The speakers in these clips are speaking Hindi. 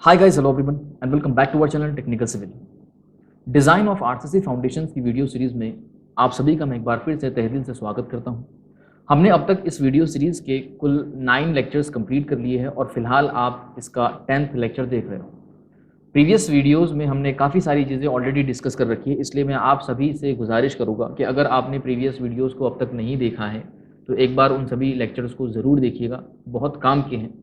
Hi guys, hello everyone and welcome back to our channel Technical Civil. Design of RCC foundations की वीडियो सीरीज़ में आप सभी का मैं एक बार फिर से तहे दिल से स्वागत करता हूं। हमने अब तक इस वीडियो सीरीज़ के कुल 9 लेक्चर्स कंप्लीट कर लिए हैं और फिलहाल आप इसका 10th लेक्चर देख रहे हो। प्रीवियस वीडियोज़ में हमने काफ़ी सारी चीज़ें ऑलरेडी डिस्कस कर रखी है, इसलिए मैं आप सभी से गुजारिश करूँगा कि अगर आपने प्रीवियस वीडियोज़ को अब तक नहीं देखा है तो एक बार उन सभी लेक्चर्स को ज़रूर देखिएगा, बहुत काम के हैं।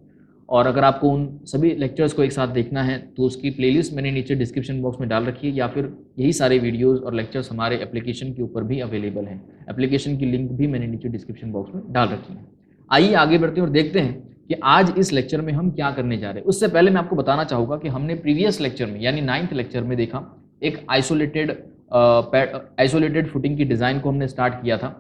और अगर आपको उन सभी लेक्चर्स को एक साथ देखना है तो उसकी प्लेलिस्ट मैंने नीचे डिस्क्रिप्शन बॉक्स में डाल रखी है, या फिर यही सारे वीडियोस और लेक्चर्स हमारे एप्लीकेशन के ऊपर भी अवेलेबल हैं। एप्लीकेशन की लिंक भी मैंने नीचे डिस्क्रिप्शन बॉक्स में डाल रखी है। आइए आगे बढ़ते हैं और देखते हैं कि आज इस लेक्चर में हम क्या करने जा रहे हैं। उससे पहले मैं आपको बताना चाहूँगा कि हमने प्रीवियस लेक्चर में यानी 9th लेक्चर में देखा एक आइसोलेटेड फुटिंग की डिज़ाइन को हमने स्टार्ट किया था,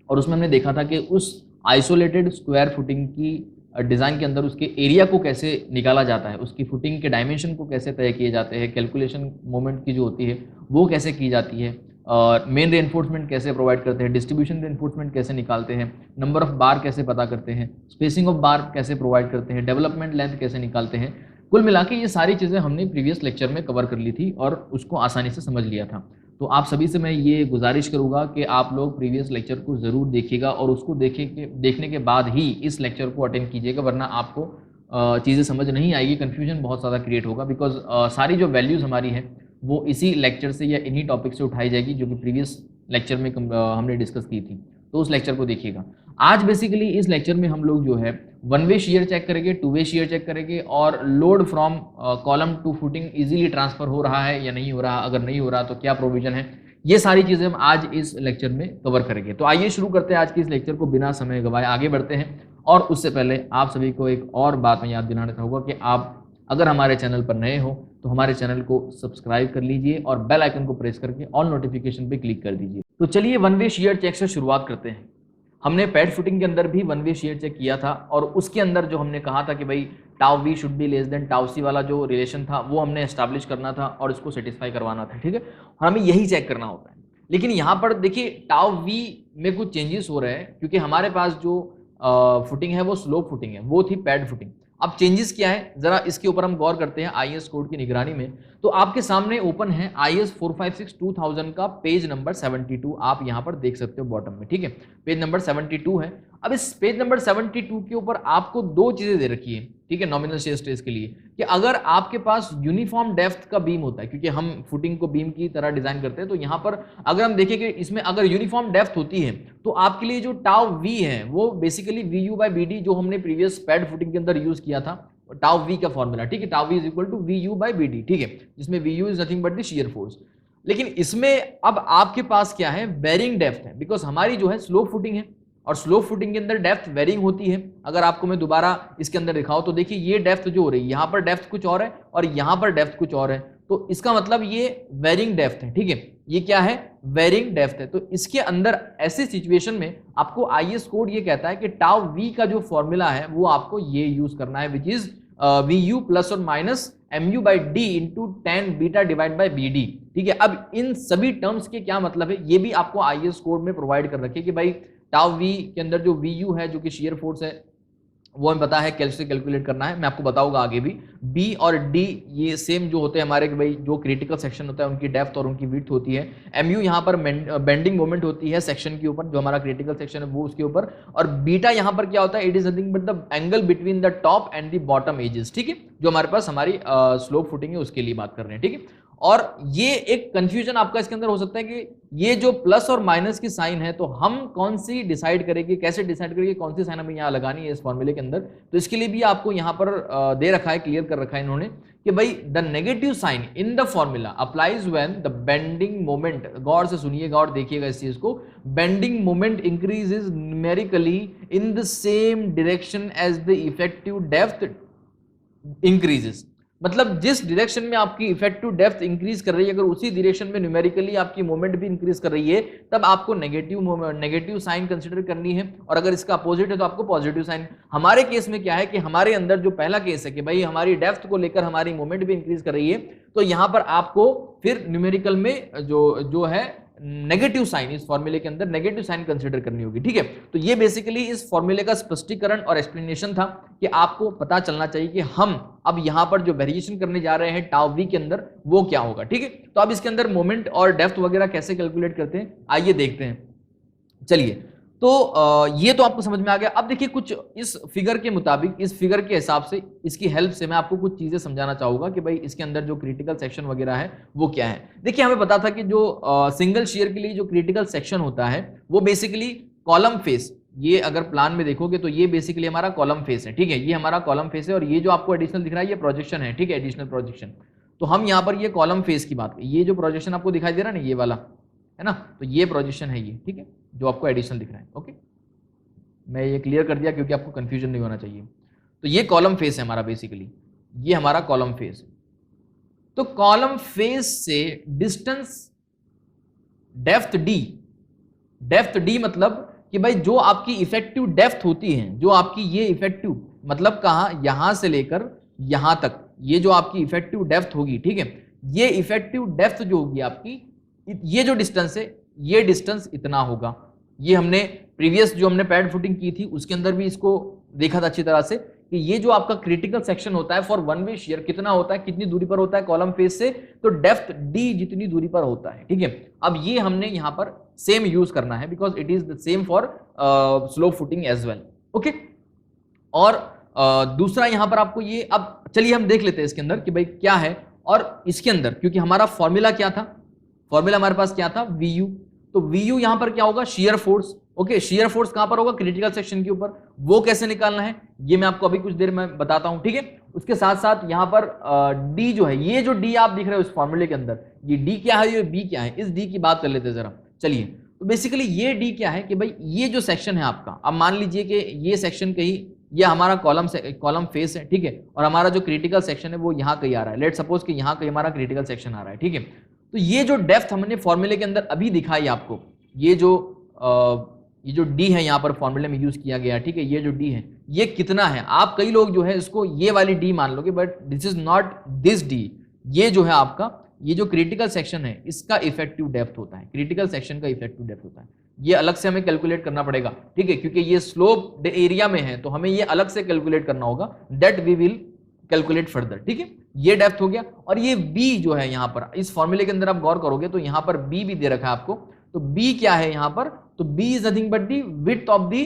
और उसमें हमने देखा था कि उस आइसोलेटेड स्क्वायर फुटिंग की डिज़ाइन के अंदर उसके एरिया को कैसे निकाला जाता है, उसकी फुटिंग के डायमेंशन को कैसे तय किए जाते हैं, कैलकुलेशन मोमेंट की जो होती है वो कैसे की जाती है, और मेन रेनफोर्समेंट कैसे प्रोवाइड करते हैं, डिस्ट्रीब्यूशन रेनफोर्समेंट कैसे निकालते हैं, नंबर ऑफ बार कैसे पता करते हैं, स्पेसिंग ऑफ बार कैसे प्रोवाइड करते हैं, डेवलपमेंट लेंथ कैसे निकालते हैं। कुल मिला के ये सारी चीज़ें हमने प्रीवियस लेक्चर में कवर कर ली थी और उसको आसानी से समझ लिया था। तो आप सभी से मैं ये गुजारिश करूँगा कि आप लोग प्रीवियस लेक्चर को ज़रूर देखिएगा और उसको देखने के बाद ही इस लेक्चर को अटेंड कीजिएगा, वरना आपको चीज़ें समझ नहीं आएगी, कन्फ्यूजन बहुत ज़्यादा क्रिएट होगा। बिकॉज सारी जो वैल्यूज़ हमारी है वो इसी लेक्चर से या इन्हीं टॉपिक से उठाई जाएगी जो कि प्रीवियस लेक्चर में हमने डिस्कस की थी। तो उस लेक्चर को देखिएगा। आज बेसिकली इस लेक्चर में हम लोग जो है वन वे शेयर चेक करेंगे, टू वे शेयर चेक करेंगे, और load from column to footing easily transfer हो रहा है या नहीं हो रहा, अगर नहीं हो रहा तो क्या प्रोविजन है, ये सारी चीज़ें हम आज इस लेक्चर में कवर करेंगे। तो आइए शुरू करते हैं आज के इस लेक्चर को, बिना समय गवाए आगे बढ़ते हैं। और उससे पहले आप सभी को एक और बात मैं याद दिलाना चाहूँगा कि आप अगर हमारे चैनल पर नए हो तो हमारे चैनल को सब्सक्राइब कर लीजिए और बेल आइकन को प्रेस करके ऑल नोटिफिकेशन पे क्लिक कर दीजिए। तो चलिए वन वे शेयर चेक से शुरुआत करते हैं। हमने पैड फुटिंग के अंदर भी वन वे शेयर चेक किया था, और उसके अंदर जो हमने कहा था कि भाई tau v should be less than tau c वाला जो रिलेशन था वो हमने एस्टैब्लिश करना था और इसको सेटिस्फाई करवाना था, ठीक है। और हमें यही चेक करना होता है। लेकिन यहाँ पर देखिए टाउ वी में कुछ चेंजेस हो रहे हैं, क्योंकि हमारे पास जो फुटिंग है वो स्लोप फुटिंग है, वो थी पैड फुटिंग। अब चेंजेस क्या है जरा इसके ऊपर हम गौर करते हैं आईएस कोड की निगरानी में। तो आपके सामने ओपन है आईएस 456-2000 का पेज नंबर 72, आप यहां पर देख सकते हो बॉटम में, ठीक है। पेज नंबर 72 है। अब इस पेज नंबर 72 के ऊपर आपको दो चीजें दे रखी है, ठीक है, नॉमिनल शेयर स्ट्रेस के लिए, कि अगर आपके पास यूनिफॉर्म डेप्थ का बीम होता है, क्योंकि हम फुटिंग को बीम की तरह डिजाइन करते हैं, तो यहां पर अगर हम देखें कि इसमें अगर यूनिफॉर्म डेप्थ होती है तो आपके लिए जो टाउ वी है वो basically v u by B d, जो हमने प्रीवियस पैड फुटिंग के अंदर यूज किया था, टाउ वी का फॉर्मूला, ठीक है, tau v is equal to v u by B D, ठीक है, जिसमें v u is nothing but the shear force. लेकिन इसमें अब आपके पास क्या है, वेरिंग डेप्थ है, बिकॉज हमारी जो है स्लोप फुटिंग है, और स्लोप फुटिंग के अंदर डेप्थ वेरिंग होती है। अगर आपको मैं दोबारा इसके अंदर दिखाऊं तो देखिए ये डेप्थ जो हो रही है, यहां पर डेप्थ कुछ और है और यहां पर डेप्थ कुछ और है, तो इसका मतलब ये वेरिंग डेप्थ है, ठीक है, ये क्या है, वेरिंग डेप्थ है। तो इसके अंदर ऐसे सिचुएशन में आपको आईएस कोड ये कहता है कि टाउ वी का जो फॉर्मूला है वो आपको ये यूज करना है, which is V U plus और minus M U by D into ten beta divide by B D, ठीक है। अब इन सभी टर्म्स के क्या मतलब है ये भी आपको आईएस कोड में प्रोवाइड कर रखे कि भाई टाउ वी के अंदर जो वी यू है जो कि शेयर फोर्स है वो हमें पता है कैसे कैलकुलेट करना है, मैं आपको बताऊंगा आगे भी। बी और डी ये सेम जो होते हैं हमारे, कि भाई जो क्रिटिकल सेक्शन होता है उनकी डेप्थ और उनकी विड्थ होती है। एमयू यहाँ पर बेंडिंग मोमेंट होती है सेक्शन के ऊपर, जो हमारा क्रिटिकल सेक्शन है वो उसके ऊपर, और बीटा यहाँ पर क्या होता है, it is nothing but the angle between the top and the bottom edges, ठीक है, जो हमारे पास हमारी स्लोप फुटिंग है उसके लिए बात कर रहे हैं, ठीक है। और ये एक कंफ्यूजन आपका इसके अंदर हो सकता है कि ये जो प्लस और माइनस की साइन है तो हम कौन सी डिसाइड करेंगे, कैसे डिसाइड करेंगे कौन सी साइन हमें यहाँ लगानी है इस फॉर्मूले के अंदर। तो इसके लिए भी आपको यहाँ पर दे रखा है, क्लियर कर रखा है इन्होंने, कि भाई the negative sign in the formula applies when the bending moment, गौर से सुनिएगा और देखिएगा इस चीज को, bending moment increases numerically in the same direction as the effective depth increases. मतलब जिस डायरेक्शन में आपकी इफेक्टिव डेप्थ इंक्रीज कर रही है, अगर उसी डायरेक्शन में न्यूमेरिकली आपकी मोमेंट भी इंक्रीज कर रही है, तब आपको नेगेटिव साइन कंसीडर करनी है, और अगर इसका अपोजिट है तो आपको पॉजिटिव साइन। हमारे केस में क्या है कि हमारे अंदर जो पहला केस है कि भाई हमारी डेप्थ को लेकर हमारी मोमेंट भी इंक्रीज कर रही है, तो यहां पर आपको फिर न्यूमेरिकल में जो है नेगेटिव साइन, इस फॉर्मूले के अंदर नेगेटिव साइन कंसीडर करनी होगी, ठीक है। तो ये बेसिकली इस फॉर्मूले का स्पष्टीकरण और एक्सप्लेनेशन था कि आपको पता चलना चाहिए कि हम अब यहां पर जो वेरिएशन करने जा रहे हैं टाउ वी के अंदर वो क्या होगा, ठीक है। तो अब इसके अंदर मोमेंट और डेप्थ वगैरह कैसे कैलकुलेट करते हैं आइए देखते हैं। चलिए, तो ये तो आपको समझ में आ गया। अब देखिए कुछ इस फिगर के मुताबिक, इस फिगर के हिसाब से, इसकी हेल्प से मैं आपको कुछ चीजें समझाना चाहूंगा कि भाई इसके अंदर जो क्रिटिकल सेक्शन वगैरह है वो क्या है। देखिए हमें पता था कि जो सिंगल शेयर के लिए जो क्रिटिकल सेक्शन होता है वो बेसिकली कॉलम फेस, ये अगर प्लान में देखोगे तो ये बेसिकली हमारा कॉलम फेस है, ठीक है। ये हमारा कॉलम फेस है और ये जो आपको एडिशनल दिख रहा है ये प्रोजेक्शन है, ठीक है, एडिशनल प्रोजेक्शन। तो हम यहाँ पर ये कॉलम फेस की बात, ये जो प्रोजेक्शन आपको दिखाई दे रहा है ना ये वाला, है ना, तो ये प्रोजेक्शन है ये, ठीक है, जो आपको एडिशनल दिख रहा है। ओके, मैं ये क्लियर कर दिया क्योंकि आपको कंफ्यूजन नहीं होना चाहिए। तो ये कॉलम फेस है हमारा, बेसिकली ये हमारा कॉलम फेस है। तो कॉलम फेस से distance depth D, depth D मतलब कि भाई जो आपकी इफेक्टिव डेप्थ होती है, जो आपकी ये इफेक्टिव मतलब कहां, यहां से लेकर यहां तक, ये जो आपकी इफेक्टिव डेप्थ होगी, ठीक है, ये इफेक्टिव डेप्थ जो होगी आपकी, ये जो डिस्टेंस है ये डिस्टेंस इतना होगा। ये हमने प्रीवियस जो हमने पैड फुटिंग की थी उसके अंदर भी इसको देखा था अच्छी तरह से कि ये जो आपका क्रिटिकल सेक्शन होता है फॉर वन वे शेयर कितना होता है, कितनी दूरी पर होता है कॉलम फेस से, तो डेप्थ डी जितनी दूरी पर होता है, ठीक है। अब ये हमने यहां पर सेम यूज करना है because it is the same for slope footing as well, okay. और दूसरा यहां पर आपको ये, अब चलिए हम देख लेते हैं इसके अंदर कि भाई क्या है। और इसके अंदर क्योंकि हमारा फॉर्मूला क्या था, फॉर्मूला हमारे पास क्या था, वीयू, तो वीयू यहां पर क्या होगा, shear force, okay. Shear force कहां पर होगा, क्रिटिकल सेक्शन के ऊपर, वो कैसे निकालना है ये मैं आपको अभी कुछ देर में बताता हूं, ठीक है। उसके साथ साथ यहां पर डी जो है, ये जो डी आप दिख रहे हो इस फॉर्मूले के अंदर, ये डी क्या है, ये बी क्या है, इस डी की बात कर लेते हैं जरा। चलिए, तो बेसिकली ये डी क्या है कि भाई ये जो सेक्शन है आपका, अब मान लीजिए कि ये सेक्शन कहीं, ये हमारा कॉलम फेस है, ठीक है, और हमारा जो क्रिटिकल सेक्शन है वो यहाँ कहीं आ रहा है, लेट सपोज कि यहाँ कहीं हमारा क्रिटिकल सेक्शन आ रहा है, ठीक है। तो ये जो डेप्थ हमने फॉर्मूले के अंदर अभी दिखाई आपको, ये जो डी है यहाँ पर फॉर्मूले में यूज किया गया, ठीक है, ये जो डी है ये कितना है, आप कई लोग जो है इसको ये वाली डी मान लोगे, but this is not this D. ये जो है आपका, ये जो क्रिटिकल सेक्शन है इसका इफेक्टिव डेप्थ होता है, क्रिटिकल सेक्शन का इफेक्टिव डेप्थ होता है, ये अलग से हमें कैलकुलेट करना पड़ेगा, ठीक है, क्योंकि ये स्लोप एरिया में है तो हमें ये अलग से कैलकुलेट करना होगा, that we will calculate further, ठीक है। ये डेप्थ हो गया। और ये बी जो है यहाँ पर इस फॉर्मूले के अंदर आप गौर करोगे तो यहाँ पर बी भी दे रखा है आपको, तो बी क्या है यहाँ पर, तो b is nothing but the width of the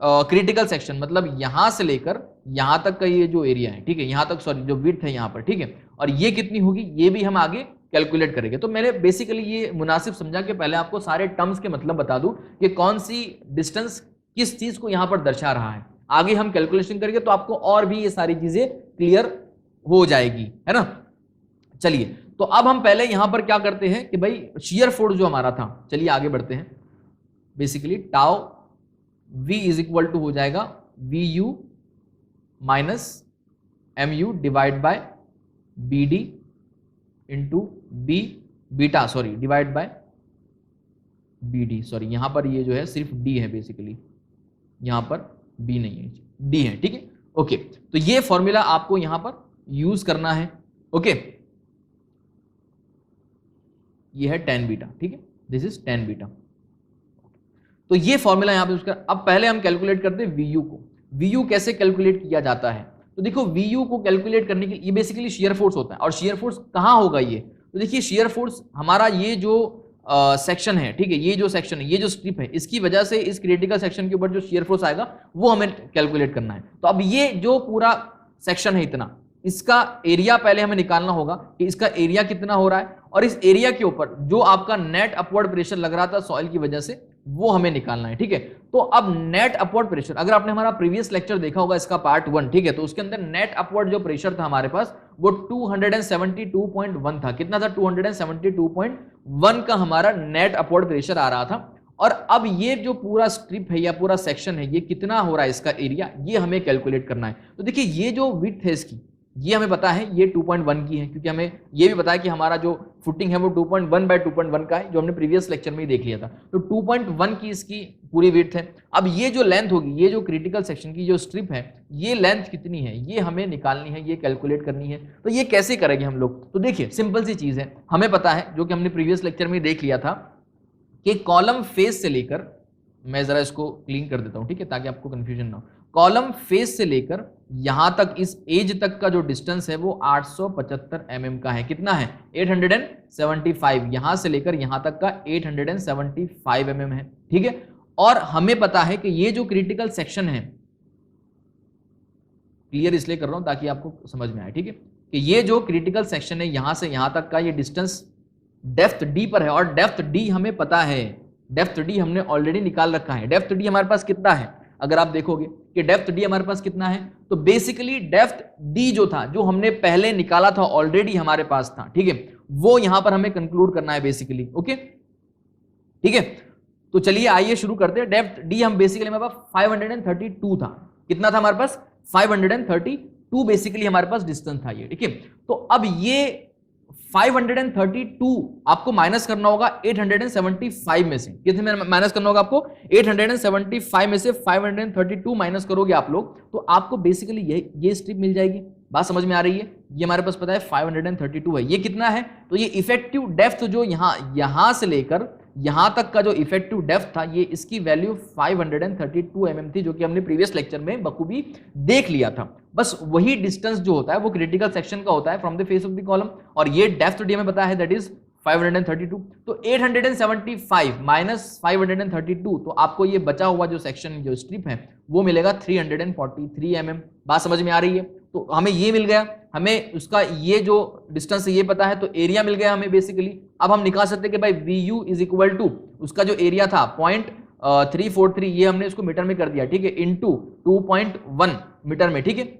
critical section, मतलब यहां से लेकर यहां तक का ये जो एरिया है, ठीक है, यहां तक, सॉरी जो विड्थ है यहाँ पर, ठीक है, और ये कितनी होगी ये भी हम आगे कैलकुलेट करेंगे। तो मैंने बेसिकली ये मुनासिब समझा कि पहले आपको सारे टर्म्स के मतलब बता दूं कि कौन सी डिस्टेंस किस चीज को यहां पर दर्शा रहा है, आगे हम कैलकुलेशन करेंगे तो आपको और भी ये सारी चीजें क्लियर हो जाएगी, है ना। चलिए, तो अब हम पहले यहां पर क्या करते हैं कि भाई शियर फोर्स जो हमारा था, चलिए आगे बढ़ते हैं। Basically tau V is equal to हो जाएगा VU minus MU divide by BD into B beta, sorry divide by BD, sorry यहां पर ये जो है सिर्फ D है, बेसिकली यहां पर B नहीं है, D है, ठीक है, ओके। तो ये फॉर्मूला आपको यहां पर यूज करना है, ओके। ये है tan बीटा, ठीक है, दिस इज tan बीटा। तो ये फॉर्मूला यहां पे उसका, अब पहले हम कैलकुलेट करते हैं VU को। VU कैसे कैलकुलेट किया जाता है, तो देखो VU को कैलकुलेट करने के लिए, ये बेसिकली शियर फोर्स होता है, और शियर फोर्स कहां होगा ये, तो देखिए शियर फोर्स हमारा ये जो सेक्शन है, ठीक है, ये जो सेक्शन है, ये जो स्ट्रिप है, इसकी वजह से इस क्रिटिकल सेक्शन के ऊपर जो शियर फोर्स आएगा वो हमें कैलकुलेट करना है। तो अब ये जो पूरा सेक्शन है इतना, इसका एरिया पहले हमें निकालना होगा कि इसका एरिया कितना हो रहा है, और इस एरिया के ऊपर जो आपका नेट अपवर्ड प्रेशर लग रहा था सॉइल की वजह से वो हमें निकालना है, ठीक है। तो अब नेट अपवर्ड प्रेशर, अगर आपने हमारा प्रीवियस लेक्चर देखा होगा इसका पार्ट 1, ठीक है, तो उसके अंदर नेट अपवर्ड जो प्रेशर था हमारे पास वो 272.1 था। कितना था, 272.1 का हमारा नेट अपवर्ड प्रेशर आ रहा था। और अब ये जो पूरा स्ट्रिप है या पूरा सेक्शन है, ये कितना हो रहा है इसका एरिया, ये हमें कैलकुलेट करना है। तो देखिए ये जो विड्थ है इसकी, ये हमें पता है ये 2.1 की है, क्योंकि हमें ये भी पता है कि हमारा जो फुटिंग है वो 2.1 बाय 2.1 का है, जो हमने प्रीवियस लेक्चर में ही देख लिया था। तो 2.1 की इसकी पूरी विड्थ है। अब ये जो लेंथ होगी, ये जो क्रिटिकल सेक्शन की जो स्ट्रिप है, ये लेंथ कितनी है ये हमें निकालनी है, ये कैलकुलेट करनी है। तो ये कैसे करेंगे हम लोग, तो देखिए सिंपल सी चीज है, हमें पता है जो कि हमने प्रीवियस लेक्चर में देख लिया था कि कॉलम फेस से लेकर, मैं जरा इसको क्लीन कर देता हूं, ठीक है, ताकि आपको कंफ्यूजन ना हो। कॉलम फेस से लेकर यहां तक, इस एज तक का जो डिस्टेंस है वो 875 mm का है। कितना है? 875। यहां से लेकर यहां तक का 875 mm है, ठीक है। और हमें पता है कि ये जो क्रिटिकल सेक्शन है, क्लियर इसलिए कर रहा हूं ताकि आपको समझ में आए, ठीक है, कि ये जो क्रिटिकल सेक्शन है यहां से यहां तक का ये डिस्टेंस डेप्थ डी पर है, और डेप्थ डी हमें पता है, डेप्थ डी हमने ऑलरेडी निकाल रखा है। डेप्थ डी हमारे पास कितना है? अगर आप देखोगे कि डेप्थ डी हमारे पास कितना है, तो बेसिकली डेप्थ डी जो था, जो हमने पहले निकाला था, ऑलरेडी हमारे पास था, ठीक है, वो यहां पर हमें कंक्लूड करना है बेसिकली। ओके, ठीक है, तो चलिए आइए शुरू करते हैं। डेप्थ डी हम बेसिकली हमारे पास 532 था। कितना था हमारे पास? 532 बेसिकली हमारे पास डिस्टेंस था ये, ठीक है। तो अब ये 532 आपको माइनस करना होगा 875 में से। कितने में माइनस करना होगा आपको? 875 में से 532 माइनस करोगे आप लोग, तो आपको बेसिकली ये स्ट्रिप मिल जाएगी। बात समझ में आ रही है? ये हमारे पास पता है 532 है। ये कितना है? तो ये इफेक्टिव डेप्थ जो यहां से लेकर यहां तक का जो इफेक्टिव डेप्थ था, ये इसकी वैल्यू 532 mm थी, जो कि हमने प्रीवियस लेक्चर में बखूबी देख लिया था। बस वही डिस्टेंस जो होता है वो क्रिटिकल सेक्शन का होता है from the face of the column, और ये डेप्थ डी हमें पता है, दैट इज 532। तो 875 माइनस 532, तो आपको ये बचा हुआ जो सेक्शन, जो स्ट्रिप है, वो मिलेगा 343 mm। बात समझ में आ रही है? तो हमें ये मिल गया, हमें उसका ये जो डिस्टेंस है ये पता है, तो एरिया मिल गया हमें बेसिकली। अब हम निकाल सकते हैं कि भाई VU इज इक्वल टू, उसका जो एरिया था 0.343, ये हमने इसको मीटर में कर दिया, ठीक है, इंटू 2.1 मीटर में, ठीक है,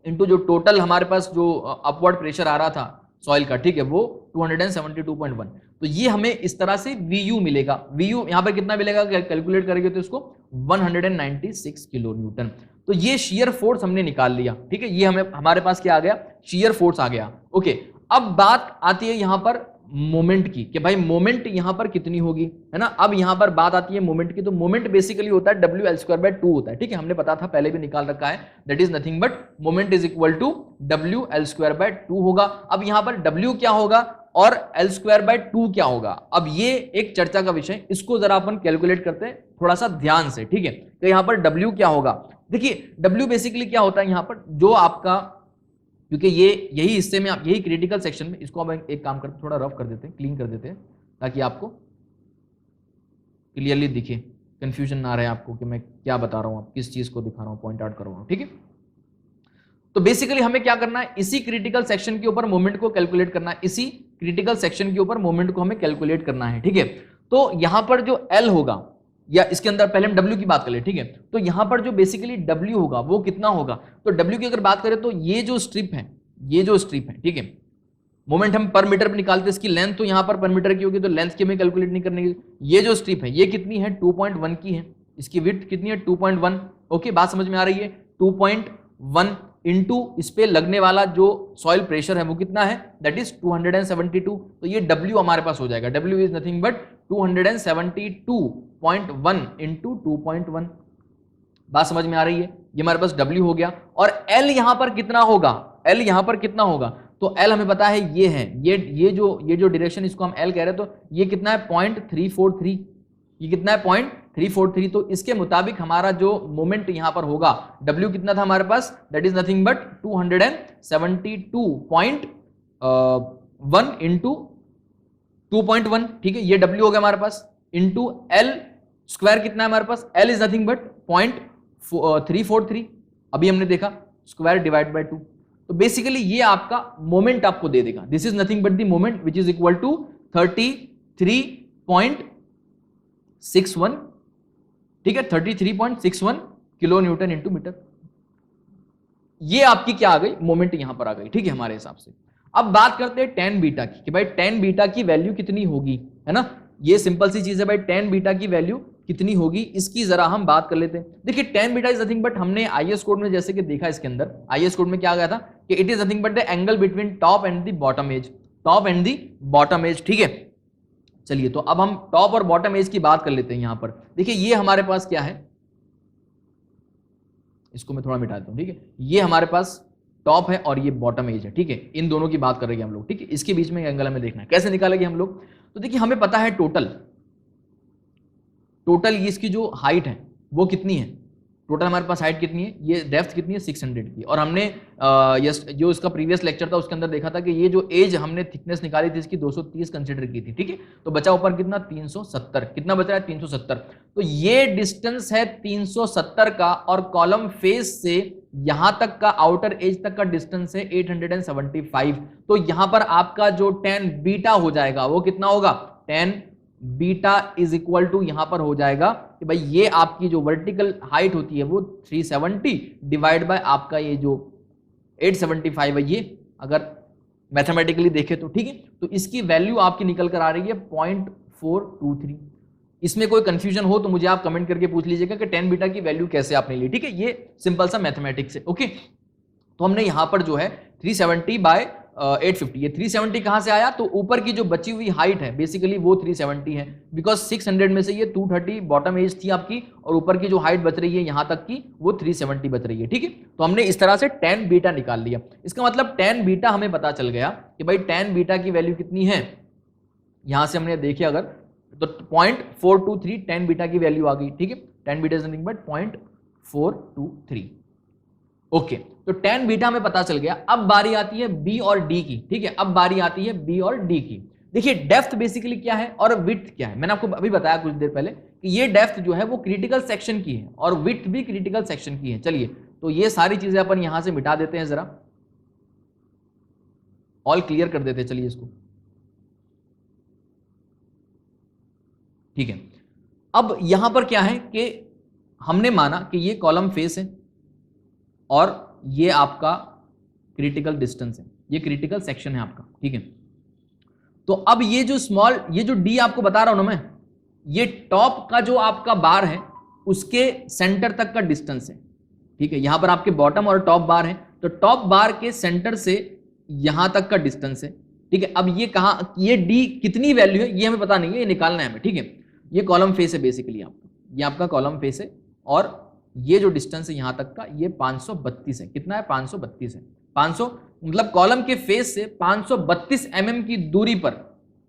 इंटू जो टोटल हमारे पास जो अपवर्ड प्रेशर आ रहा था सॉइल का, ठीक है, वो 272.1। तो ये हमें इस तरह से VU मिलेगा। VU यहां पर कितना मिलेगा कैलकुलेट करेंगे तो इसको 196 किलो न्यूटन। तो ये शियर फोर्स हमने निकाल लिया, ठीक है, ये हमें हमारे पास क्या आ गया? शियर फोर्स आ गया। ओके, अब बात आती है यहां पर मोमेंट की, कि भाई मोमेंट यहां पर कितनी होगी, है ना। अब यहां पर बात आती है मोमेंट की, तो मोमेंट बेसिकली होता है WL²/2 होता है, ठीक है, हमने पता था, पहले भी निकाल रखा है, that is nothing but moment is equal to WL²/2 होगा। अब यहां पर W क्या होगा और L²/2 क्या होगा, अब ये एक चर्चा का विषय, इसको जरा अपन कैलकुलेट करते हैं थोड़ा सा ध्यान से, ठीक है। तो यहां पर W क्या होगा? देखिए W बेसिकली क्या होता है यहां पर, जो आपका, क्योंकि ये यही हिस्से में, यही क्रिटिकल सेक्शन में, इसको हम एक काम करते, थोड़ा रफ कर देते हैं, क्लीन कर देते हैं, ताकि आपको क्लियरली दिखे, कंफ्यूजन ना रहे आपको कि मैं क्या बता रहा हूं, आप किस चीज को दिखा रहा हूं, पॉइंट आउट कर रहा हूं, ठीक है। तो बेसिकली हमें क्या करना है, इसी क्रिटिकल सेक्शन के ऊपर मोमेंट को कैलकुलेट करना है, इसी क्रिटिकल सेक्शन के ऊपर मोमेंट को हमें कैलकुलेट करना है, ठीक है। तो यहां पर जो L होगा, या इसके अंदर पहले हम W की बात कर ले, ठीक है। तो यहां पर जो बेसिकली W होगा वो कितना होगा? तो W की अगर बात करें तो ये जो स्ट्रिप है, ये जो स्ट्रिप है, ठीक है, मोमेंट हम पर मीटर पे निकालते हैं, इसकी लेंथ तो यहां पर मेटर की होगी, तो लेंथ की हमें कैलकुलेट नहीं करने की। ये जो स्ट्रिप है ये कितनी है? 2.1 की है, इसकी विड्थ कितनी है? 2.1। ओके, बात समझ में आ रही है? 2.1 इंटू इस पे लगने वाला जो सॉइल प्रेशर है वो कितना है? That is 272। तो ये W हमारे पास हो जाएगा, W is nothing but 272.1 into 2.1। बात समझ में आ रही है? ये हमारे पास W हो गया। और L यहां पर कितना होगा? L यहां पर कितना होगा? तो L हमें पता है ये है, ये जो डायरेक्शन, इसको हम L कह रहे हैं, तो ये कितना है? 0.343। ये कितना है? 0.343। तो इसके मुताबिक हमारा जो मोमेंट यहां पर होगा, W कितना था हमारे पास? That is nothing but 272.1 into 2.1, ठीक है, ये W हो गया हमारे पास, इंटू L स्क्वायर कितना है हमारे पास? L इज नथिंग बट 0.343, अभी हमने देखा, स्क्वायर डिवाइड बाय 2। तो बेसिकली ये आपका मोमेंट आपको दे देगा, this is nothing but the moment which is equal to 33.61, ठीक है, 33.61 किलो न्यूटन इंटू मीटर। ये आपकी क्या आ गई? मोमेंट यहां पर आ गई, ठीक है, हमारे हिसाब से। अब बात करते हैं tan बीटा की, कि भाई tan बीटा की वैल्यू कितनी होगी, है ना। ये सिंपल सी चीज है भाई, tan बीटा की वैल्यू कितनी होगी, इसकी जरा हम बात कर लेते हैं। देखिए tan beta is nothing but, हमने IS कोड में जैसे कि देखा, इसके अंदर IS कोड में क्या गया था कि it is nothing but the angle between top and the bottom edge, top and the bottom edge, ठीक है। चलिए, तो अब हम टॉप और बॉटम एज की बात कर लेते हैं। यहां पर देखिए, ये हमारे पास क्या है, इसको मैं थोड़ा मिटा देता हूं, ठीक है। ये हमारे पास टॉप है और ये बॉटम एज है, ठीक है, इन दोनों की बात करेंगे हम लोग, ठीक है। इसके बीच में एंगल हमें देखना है, कैसे निकालेंगे हम लोग। तो देखिए, हमें पता है टोटल टोटल इसकी जो हाइट है वो कितनी है, टोटल हमारे पास हाइट कितनी है, ये डेप्थ कितनी है 600 की। और हमने जो इसका प्रीवियस लेक्चर था उसके अंदर देखा था कि ये जो एज हमने थिकनेस निकाली थी इसकी 230 कंसीडर की थी, ठीक है। तो बचा ऊपर कितना 370, कितना बच रहा है 370। तो ये डिस्टेंस है 370 का, और कॉलम फेस से यहां तक का आउटर एज तक का डिस्टेंस है 875। तो यहां पर आपका जो tan बीटा हो जाएगा वो कितना होगा, tan beta is equal to यहां पर हो जाएगा कि भाई ये आपकी जो वर्टिकल हाइट होती है वो 370 डिवाइड बाय आपका ये जो 875 है, ये अगर मैथमेटिकली देखें तो, ठीक है। तो इसकी वैल्यू आपकी निकल कर आ रही है 0.423। इसमें कोई कंफ्यूजन हो तो मुझे आप कमेंट करके पूछ लीजिएगा कि tan बीटा की वैल्यू कैसे आपने ली, ठीक है। ये सिंपल सा मैथमेटिक्स है, ओके। तो हमने यहां पर जो है 370 बाय 850, ये 370 कहां से आया, तो ऊपर की जो बची हुई हाइट है बेसिकली वो 370 है, बिकॉज 600 में से ये 230 बॉटम एज थी आपकी, और ऊपर की जो हाइट बच रही है यहां तक की वो 370 बच रही है, ठीक है। तो हमने इस तरह से tan बीटा निकाल लिया। इसका मतलब tan बीटा हमें पता चल गया कि भाई tan बीटा की वैल्यू कितनी है, यहां से हमने देखे अगर तो 0.423 tan बीटा की वैल्यू आ गई, ठीक है। tan beta is nothing but 0.423, okay. तो tan बीटा हमें पता चल गया। अब बारी आती है बी और डी की, ठीक है। अब बारी आती है बी और डी की। देखिए डेप्थ बेसिकली क्या है और विड्थ क्या है, मैंने आपको अभी बताया कुछ देर पहले कि ये डेप्थ जो है वो क्रिटिकल सेक्शन की है और विड्थ भी क्रिटिकल सेक्शन की है। चलिए तो ये सारी चीजें अपन यहां से मिटा देते हैं, जरा ऑल क्लियर कर देते हैं, चलिए इसको, ठीक है। अब यहां पर क्या है कि हमने माना कि ये कॉलम फेस है और ये आपका क्रिटिकल डिस्टेंस है, ये क्रिटिकल सेक्शन है आपका, ठीक है। तो अब ये जो स्मॉल, ये जो डी आपको बता रहा हूं ना मैं, ये टॉप का जो आपका बार है उसके सेंटर तक का डिस्टेंस है, ठीक है। यहां पर आपके बॉटम और टॉप बार है, तो टॉप बार के सेंटर से यहां तक का डिस्टेंस है, ठीक है। अब ये कहां, ये डी कितनी वैल्यू है ये हमें पता नहीं है, ये निकालना है हमें, ठीक है। ये कॉलम फेस है बेसिकली आपका, ये आपका कॉलम फेस है, और ये जो डिस्टेंस है यहां तक का ये 532 है। कितना है, 532 है। 500 मतलब कॉलम के फेस से 532 mm की दूरी पर,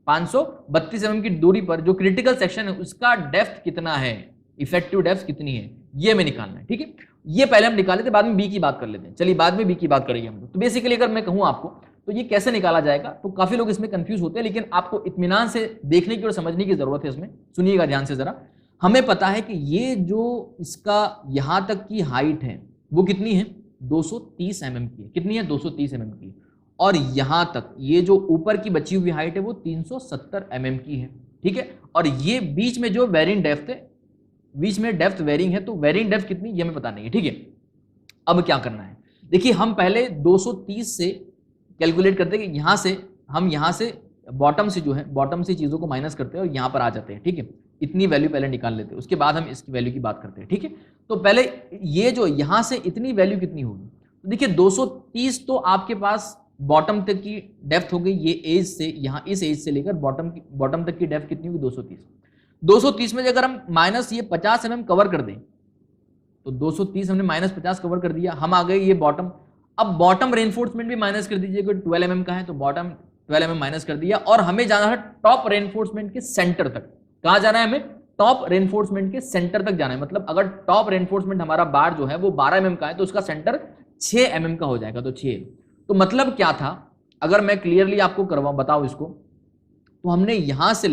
532 mm की दूरी पर जो क्रिटिकल सेक्शन है उसका डेप्थ कितना है, इफेक्टिव डेप्थ कितनी है, ये हमें निकालना है, ठीक है। ये पहले हम निकाल लेते, बाद में बी की बात कर लेते हैं। चलिए बाद में बी की बात करेंगे हम लोग। तो बेसिकली अगर मैं कहूं आपको तो ये कैसे निकाला जाएगा, तो काफी लोग इसमें कंफ्यूज होते हैं, लेकिन आपको इत्मीनान से देखने की और समझने की जरूरत है इसमें। सुनिएगा ध्यान से जरा। हमें पता है कि ये जो इसका यहां तक की हाइट है वो कितनी है, 230 mm की है। कितनी है, 230 mm की। और यहां तक ये जो ऊपर की बची हुई हाइट है वो 370 mm की है, ठीक है। और ये बीच में जो वेरिंग डेप्थ है, बीच में डेप्थ वेरिंग है, तो वेरिंग डेप्थ कितनी ये हमें पता नहीं है, ठीक है। अब क्या करना है, देखिए हम पहले 230 से कैलकुलेट करते हैं कि यहां से हम यहां से बॉटम से जो है, बॉटम से चीजों को माइनस करते हैं और यहां पर आ जाते हैं, ठीक है। इतनी वैल्यू पहले निकाल लेते हैं, उसके बाद हम इसकी वैल्यू की बात करते हैं, ठीक है। तो पहले ये जो यहां से इतनी वैल्यू कितनी होगी, तो देखिए 230 तो आपके पास बॉटम तक की डेप्थ हो गई, ये एज से यहां इस एज से लेकर बॉटम तक की डेप्थ कितनी होगी, 230। 230 में अगर हम माइनस ये 50 mm कवर कर दें, तो 230 हमने माइनस 50 कवर कर दिया, हम आ गए ये बॉटम। अब बॉटम रेनफोर्समेंट भी माइनस कर दीजिए, 12 mm का है तो बॉटम 12 mm माइनस कर दिया, और हमें जाना है टॉप रेनफोर्समेंट के सेंटर तक। कहां जाना है हमें, टॉप रेनफोर्समेंट के सेंटर तक जाना है। मतलब अगर टॉप रेनफोर्समेंट हमारा बार जो है वो 12 mm का है तो उसका सेंटर 6 mm का हो जाएगा, तो 6। तो मतलब क्या था, अगर मैं क्लियरली आपको करवाऊं, बताओ इसको, तो हमने यहां से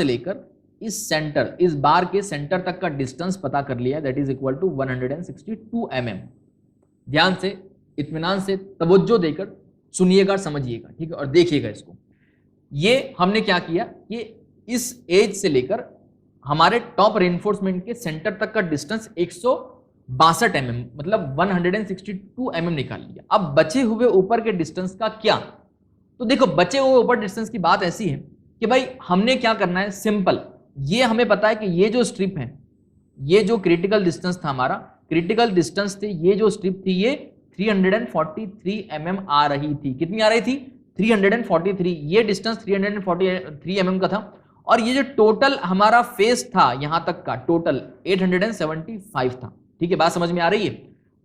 लेकर इस सेंटर, इस बार के सेंटर तक का डिस्टेंस पता कर लिया, that is equal to 162 mm। ध्यान से, इत्मीनान से, तवज्जो देकर सुनिएगा, समझिएगा, ठीक है, और देखिएगा इसको। ये हमने क्या किया कि इस एज से लेकर हमारे टॉप रेनफोर्समेंट के सेंटर तक का डिस्टेंस 162 mm, मतलब 162 mm निकाल लिया। अब बचे हुए ऊपर के डिस्टेंस का क्या, तो देखो बचे हुए ऊपर डिस्टेंस की बात ऐसी है कि भाई हमने क्या करना है, सिंपल, ये हमें पता है कि ये जो स्ट्रिप है, ये जो क्रिटिकल डिस्टेंस था हमारा, क्रिटिकल डिस्टेंस थे, ये जो स्ट्रिप थी ये 343 mm आ रही थी। कितनी आ रही थी, 343। ये डिस्टेंस 343 mm का था, और ये जो टोटल हमारा फेस था यहां तक का टोटल 875 था, ठीक है। बात समझ में आ रही है।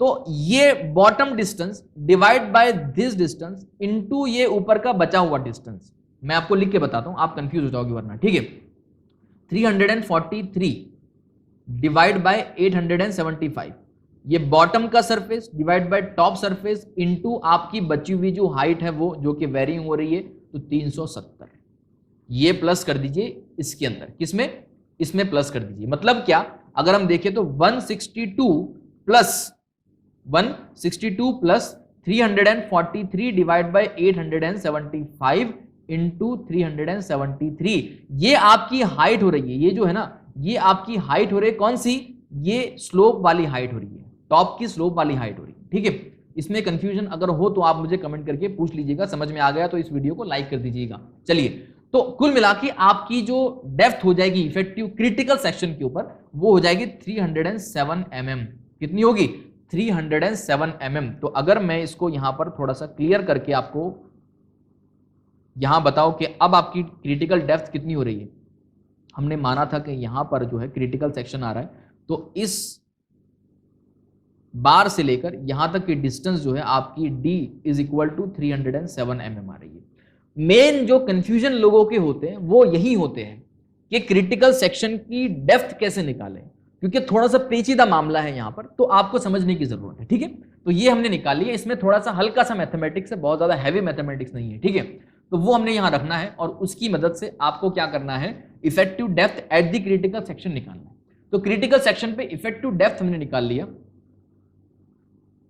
तो ये bottom distance divide by this distance into ये ऊपर का बचा हुआ डिस्टेंस, मैं आपको लिख के बताता हूं, आप कंफ्यूज हो जाओगे वरना, ठीक है। 343 डिवाइड बाय 875, ये बॉटम का surface divide by top surface into आपकी बची हुई जो हाइट है वो जो कि वेरिंग हो रही है, तो 370, ये प्लस कर दीजिए इसके अंदर, किसमें, इसमें प्लस कर दीजिए। मतलब क्या, अगर हम देखें तो 162 प्लस 343 डिवाइड बाय 875 इंटू 373, ये आपकी हाइट हो रही है, ये जो है ना, ये आपकी हाइट हो रही है, कौन सी, ये स्लोप वाली हाइट हो रही है, टॉप की स्लोप वाली हाइट हो रही है, ठीक है। इसमें कंफ्यूजन अगर हो तो आप मुझे कमेंट करके पूछ लीजिएगा, समझ में आ गया तो इस वीडियो को लाइक कर दीजिएगा। चलिए, तो कुल मिला के आपकी जो डेप्थ हो जाएगी इफेक्टिव क्रिटिकल सेक्शन के ऊपर, वो हो जाएगी 307 mm। कितनी होगी, 307 mm। तो अगर मैं इसको यहां पर थोड़ा सा क्लियर करके आपको यहां बताओ कि अब आपकी क्रिटिकल डेप्थ कितनी हो रही है, हमने माना था कि यहां पर जो है क्रिटिकल सेक्शन आ रहा है, तो इस बार से लेकर यहां तक की डिस्टेंस जो है आपकी d is equal to 307 mm आ रही है। मेन जो कंफ्यूजन लोगों के होते हैं वो यही होते हैं कि क्रिटिकल सेक्शन की डेप्थ कैसे निकालें, क्योंकि थोड़ा सा पेचीदा मामला है यहां पर, तो आपको समझने की जरूरत है, ठीक है। तो ये हमने निकाली है, इसमें थोड़ा सा हल्का सा मैथमेटिक्स है, बहुत ज्यादा हैवी मैथमेटिक्स नहीं है, ठीक है। तो वो हमने यहां रखना है और उसकी मदद से आपको क्या करना है, effective depth at the critical section निकालना है। तो क्रिटिकल सेक्शन पे इफेक्टिव डेप्थ हमने निकाल लिया,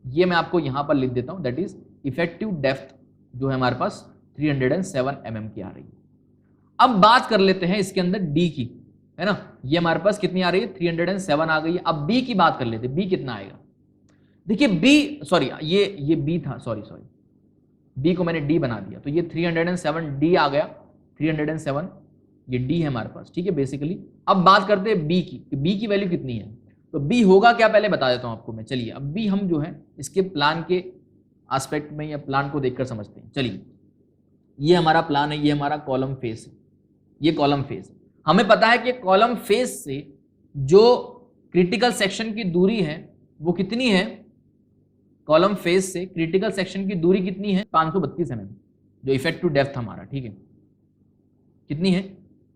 ये मैं आपको यहां पर लिख देता हूं, दैट इज इफेक्टिव डेप्थ जो है हमारे पास 307 mm की आ रही है। अब बात कर लेते हैं इसके अंदर d की, है ना, ये हमारे पास कितनी आ रही है, 307 आ गई है। अब b की बात कर लेते हैं, b कितना आएगा, देखिए b, सॉरी ये b था, सॉरी b को मैंने d बना दिया, तो ये 307 d आ गया, 307 ये d है हमारे पास, ठीक है बेसिकली। अब बात करते हैं b की, कि b की वैल्यू कितनी है, तो b होगा क्या पहले बता देता हूं आपको मैं। चलिए, अब b हम जो है इसके प्लान के एस्पेक्ट में या प्लान को देखकर समझते हैं। चलिए, ये हमारा प्लान है, ये हमारा कॉलम फेस है, ये कॉलम फेस। हमें पता है कि कॉलम फेस से जो क्रिटिकल सेक्शन की दूरी है वो कितनी है, कॉलम फेस से क्रिटिकल सेक्शन की दूरी कितनी है, 532 mm, जो इफेक्टिव डेप्थ हमारा, ठीक है, कितनी है,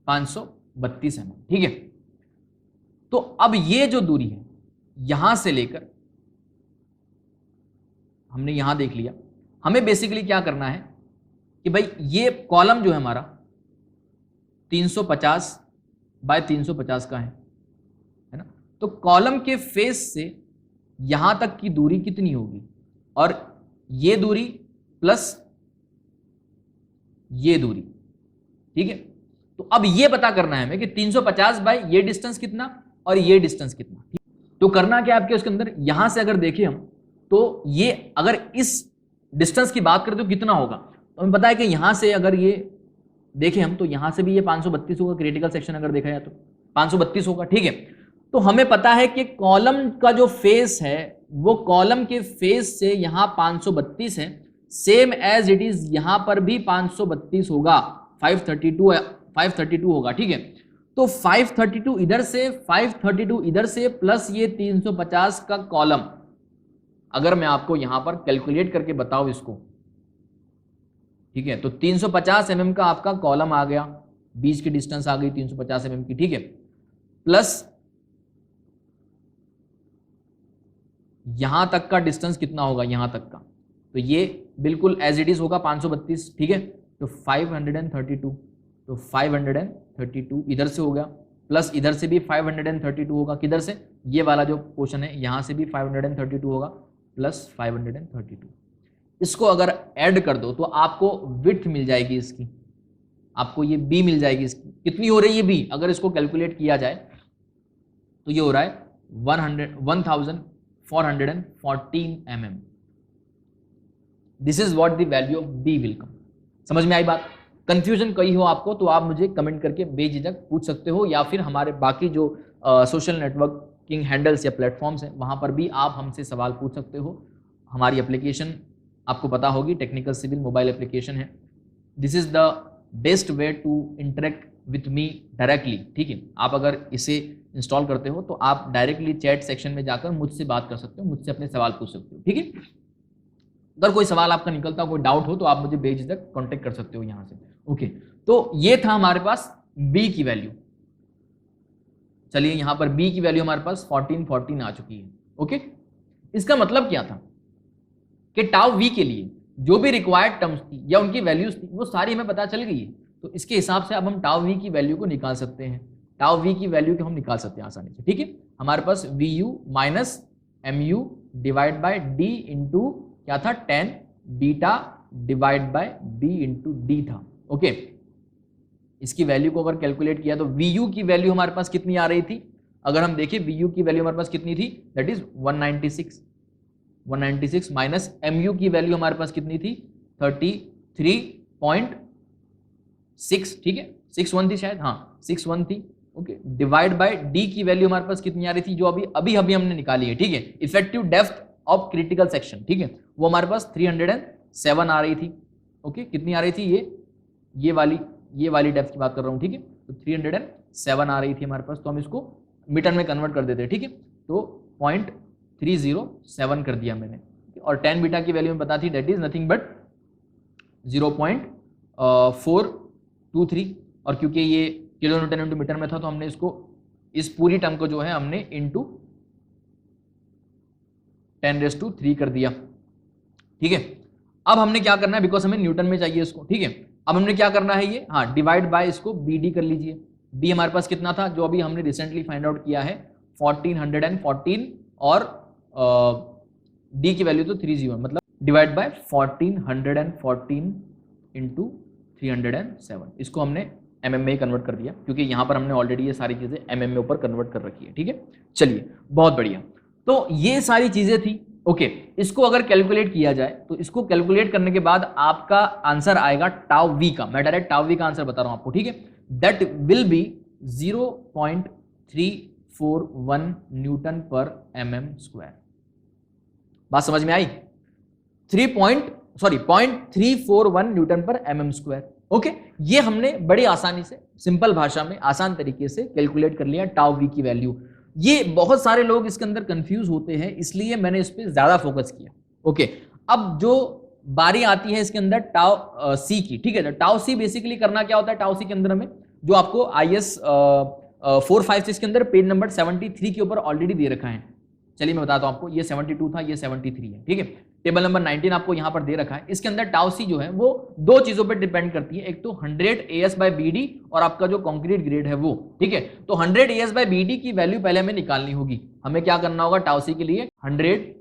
532 mm, ठीक है। तो अब ये जो दूरी है यहां से लेकर, हमने यहां देख लिया, हमें बेसिकली क्या करना है कि भाई ये कॉलम जो है हमारा 350 बाय 350 का है ना, तो कॉलम के फेस से यहां तक की दूरी कितनी होगी, और ये दूरी प्लस ये दूरी, ठीक है। तो अब ये पता करना है हमें कि 350 बाय ये डिस्टेंस कितना और ये डिस्टेंस कितना, ठीक? तो करना क्या आपके उसके अंदर, यहां से अगर देखें हम तो ये अगर इस डिस्टेंस की बात करें तो कितना होगा, तो हमें पता है कि यहां से अगर ये देखें हम तो यहां से भी ये 532 होगा, क्रिटिकल सेक्शन अगर देखा जाए तो 532 होगा, ठीक है। तो हमें पता है कि कॉलम का जो फेस है वो कॉलम के फेस से यहां 532 है, सेम एज इट इज यहां पर भी 532 होगा, 532 होगा, ठीक है। तो 532 इधर से, 532 इधर से, प्लस ये 350 का कॉलम, अगर मैं आपको यहां पर कैलकुलेट करके बताऊं इसको, ठीक है, तो 350 mm का आपका कॉलम आ गया, बीच की डिस्टेंस आ गई 350 mm की, ठीक है, प्लस यहां तक का डिस्टेंस कितना होगा, यहां तक का, तो ये बिल्कुल एज इट इज होगा 532, ठीक है। तो 532, तो 532 इधर से हो गया, प्लस इधर से भी 532 होगा, किधर से, ये वाला जो पोर्शन है यहां से भी 532 होगा, प्लस 532। इसको अगर ऐड कर दो तो आपको विड्थ मिल जाएगी इसकी, आपको ये b मिल जाएगी इसकी, कितनी हो रही है b, अगर इसको कैलकुलेट किया जाए तो ये हो रहा है 1414 mm। This is what the value of b will come. समझ में आई बात? कंफ्यूजन कहीं हो आपको तो आप मुझे कमेंट करके बेझिझक पूछ सकते हो, या फिर हमारे बाकी जो सोशल नेटवर्किंग हैंडल्स या प्लेटफॉर्म्स हैं वहां पर भी आप हमसे सवाल पूछ सकते हो। हमारी एप्लीकेशन आपको पता होगी, टेक्निकल सिविल मोबाइल एप्लीकेशन है। This is the best way to interact with me directly, ठीक है। आप अगर इसे इंस्टॉल करते हो तो आप डायरेक्टली चैट सेक्शन में जाकर मुझसे बात कर सकते हो, मुझसे अपने सवाल पूछ सकते हो, ठीक है। अगर कोई सवाल आपका निकलता हो, कोई डाउट हो तो आप मुझे बेझिझक कांटेक्ट कर सकते हो यहाँ से, ओके। तो ये था हमारे पास b की वैल्यू। चलिए यहाँ पर b की वैल्यू हमारे पास 14 आ चुकी है। ओके, इसका मतलब क्या था कि टाउ v के लिए जो भी रिक्वायर्ड टर्म्स थी या उनकी वैल्यूज थी वो सारी हमें पता चल गई है। तो इसके हिसाब से अब हम टाउ v की वैल्यू को निकाल सकते हैं। टाउ v की वैल्यू को हम निकाल सकते हैं आसानी से। ठीक है, हमारे पास vu minus mu divide bye d into क्या था 10 beta divide by b into d था। ओके, इसकी वैल्यू को अगर कैलकुलेट किया तो vu की वैल्यू हमारे पास कितनी आ रही थी, अगर हम देखें vu की वैल्यू हमारे पास कितनी थी, दैट इज 196 माइनस mu की वैल्यू हमारे पास कितनी थी 33.6। ठीक है, 61 थी शायद, हाँ 61 थी। ओके, डिवाइड बाय d की वैल्यू हमारे पास कितनी आ रही थी जो अभी हमने निकाली है। ठीक है, effective depth of critical section, ठीक है, वो हमारे पास 307 आ रही थी। ओके, कितनी आ रही थी, ये वाली डेप्थ की बात कर रहा हूँ। ठीक है, तो 307 आ रही थी हमारे पास, तो हम इसको मीटर में कन्वर्ट कर देते हैं। ठीक है, तो 0.307 कर दिया मैंने, और 10 बीटा की वैल्यू में पता थी, दैट इज नथिंग बट 0.423, और क्योंकि ये किलो न्यूटन इंटू मीटर में था तो हमने इसको इस पूरी टर्म को जो है हमने इंटू 10⁻³ कर दिया। ठीक है, अब हमने क्या करना है, बिकॉज हमें न्यूटन में चाहिए इसको। ठीक है, अब हमने क्या करना है, ये हाँ डिवाइड बाय इसको BD कर लीजिए। B हमारे पास कितना था जो अभी हमने रिसेंटली फाइंड आउट किया है 1414, और D की वैल्यू तो 301, मतलब डिवाइड बाय 1414 इंटू 307, इसको हमने mm में कन्वर्ट कर दिया क्योंकि यहां पर हमने ऑलरेडी ये सारी चीजें mm में ऊपर कन्वर्ट कर रखी है। ठीक है, चलिए बहुत बढ़िया, तो ये सारी चीजें थी। ओके, इसको अगर कैलकुलेट किया जाए तो इसको कैलकुलेट करने के बाद आपका आंसर आएगा टाउ v का, मैं डायरेक्ट टाउ v का आंसर बता रहा हूं आपको। ठीक है, दैट विल बी 0.341 न्यूटन पर mm²। बात समझ में आई, 0.341 न्यूटन पर mm²। ओके, ये हमने बड़ी आसानी से सिंपल भाषा में आसान तरीके से कैलकुलेट कर लिया टाउ v की वैल्यू। ये बहुत सारे लोग इसके अंदर कंफ्यूज होते हैं, इसलिए मैंने इस पे ज्यादा फोकस किया। ओके, अब जो बारी आती है इसके अंदर टाउ सी की। ठीक है, तो टाउ सी बेसिकली करना क्या होता है, टाउ सी के अंदर हमें जो आपको IS 456 के अंदर पेज नंबर 73 के ऊपर ऑलरेडी दे रखा है। चलिए मैं बताता हूं आपको, ये 72 था, ये 73 है। ठीक है, टेबल नंबर 19 आपको यहां पर दे रखा है। इसके अंदर टाउ सी जो है वो दो चीजों पर डिपेंड करती है, एक तो 100 AS/BD और आपका जो कंक्रीट ग्रेड है वो। ठीक है, तो 100 AS/BD की वैल्यू पहले हमें निकालनी होगी। हमें क्या करना होगा, टाउ सी के लिए 100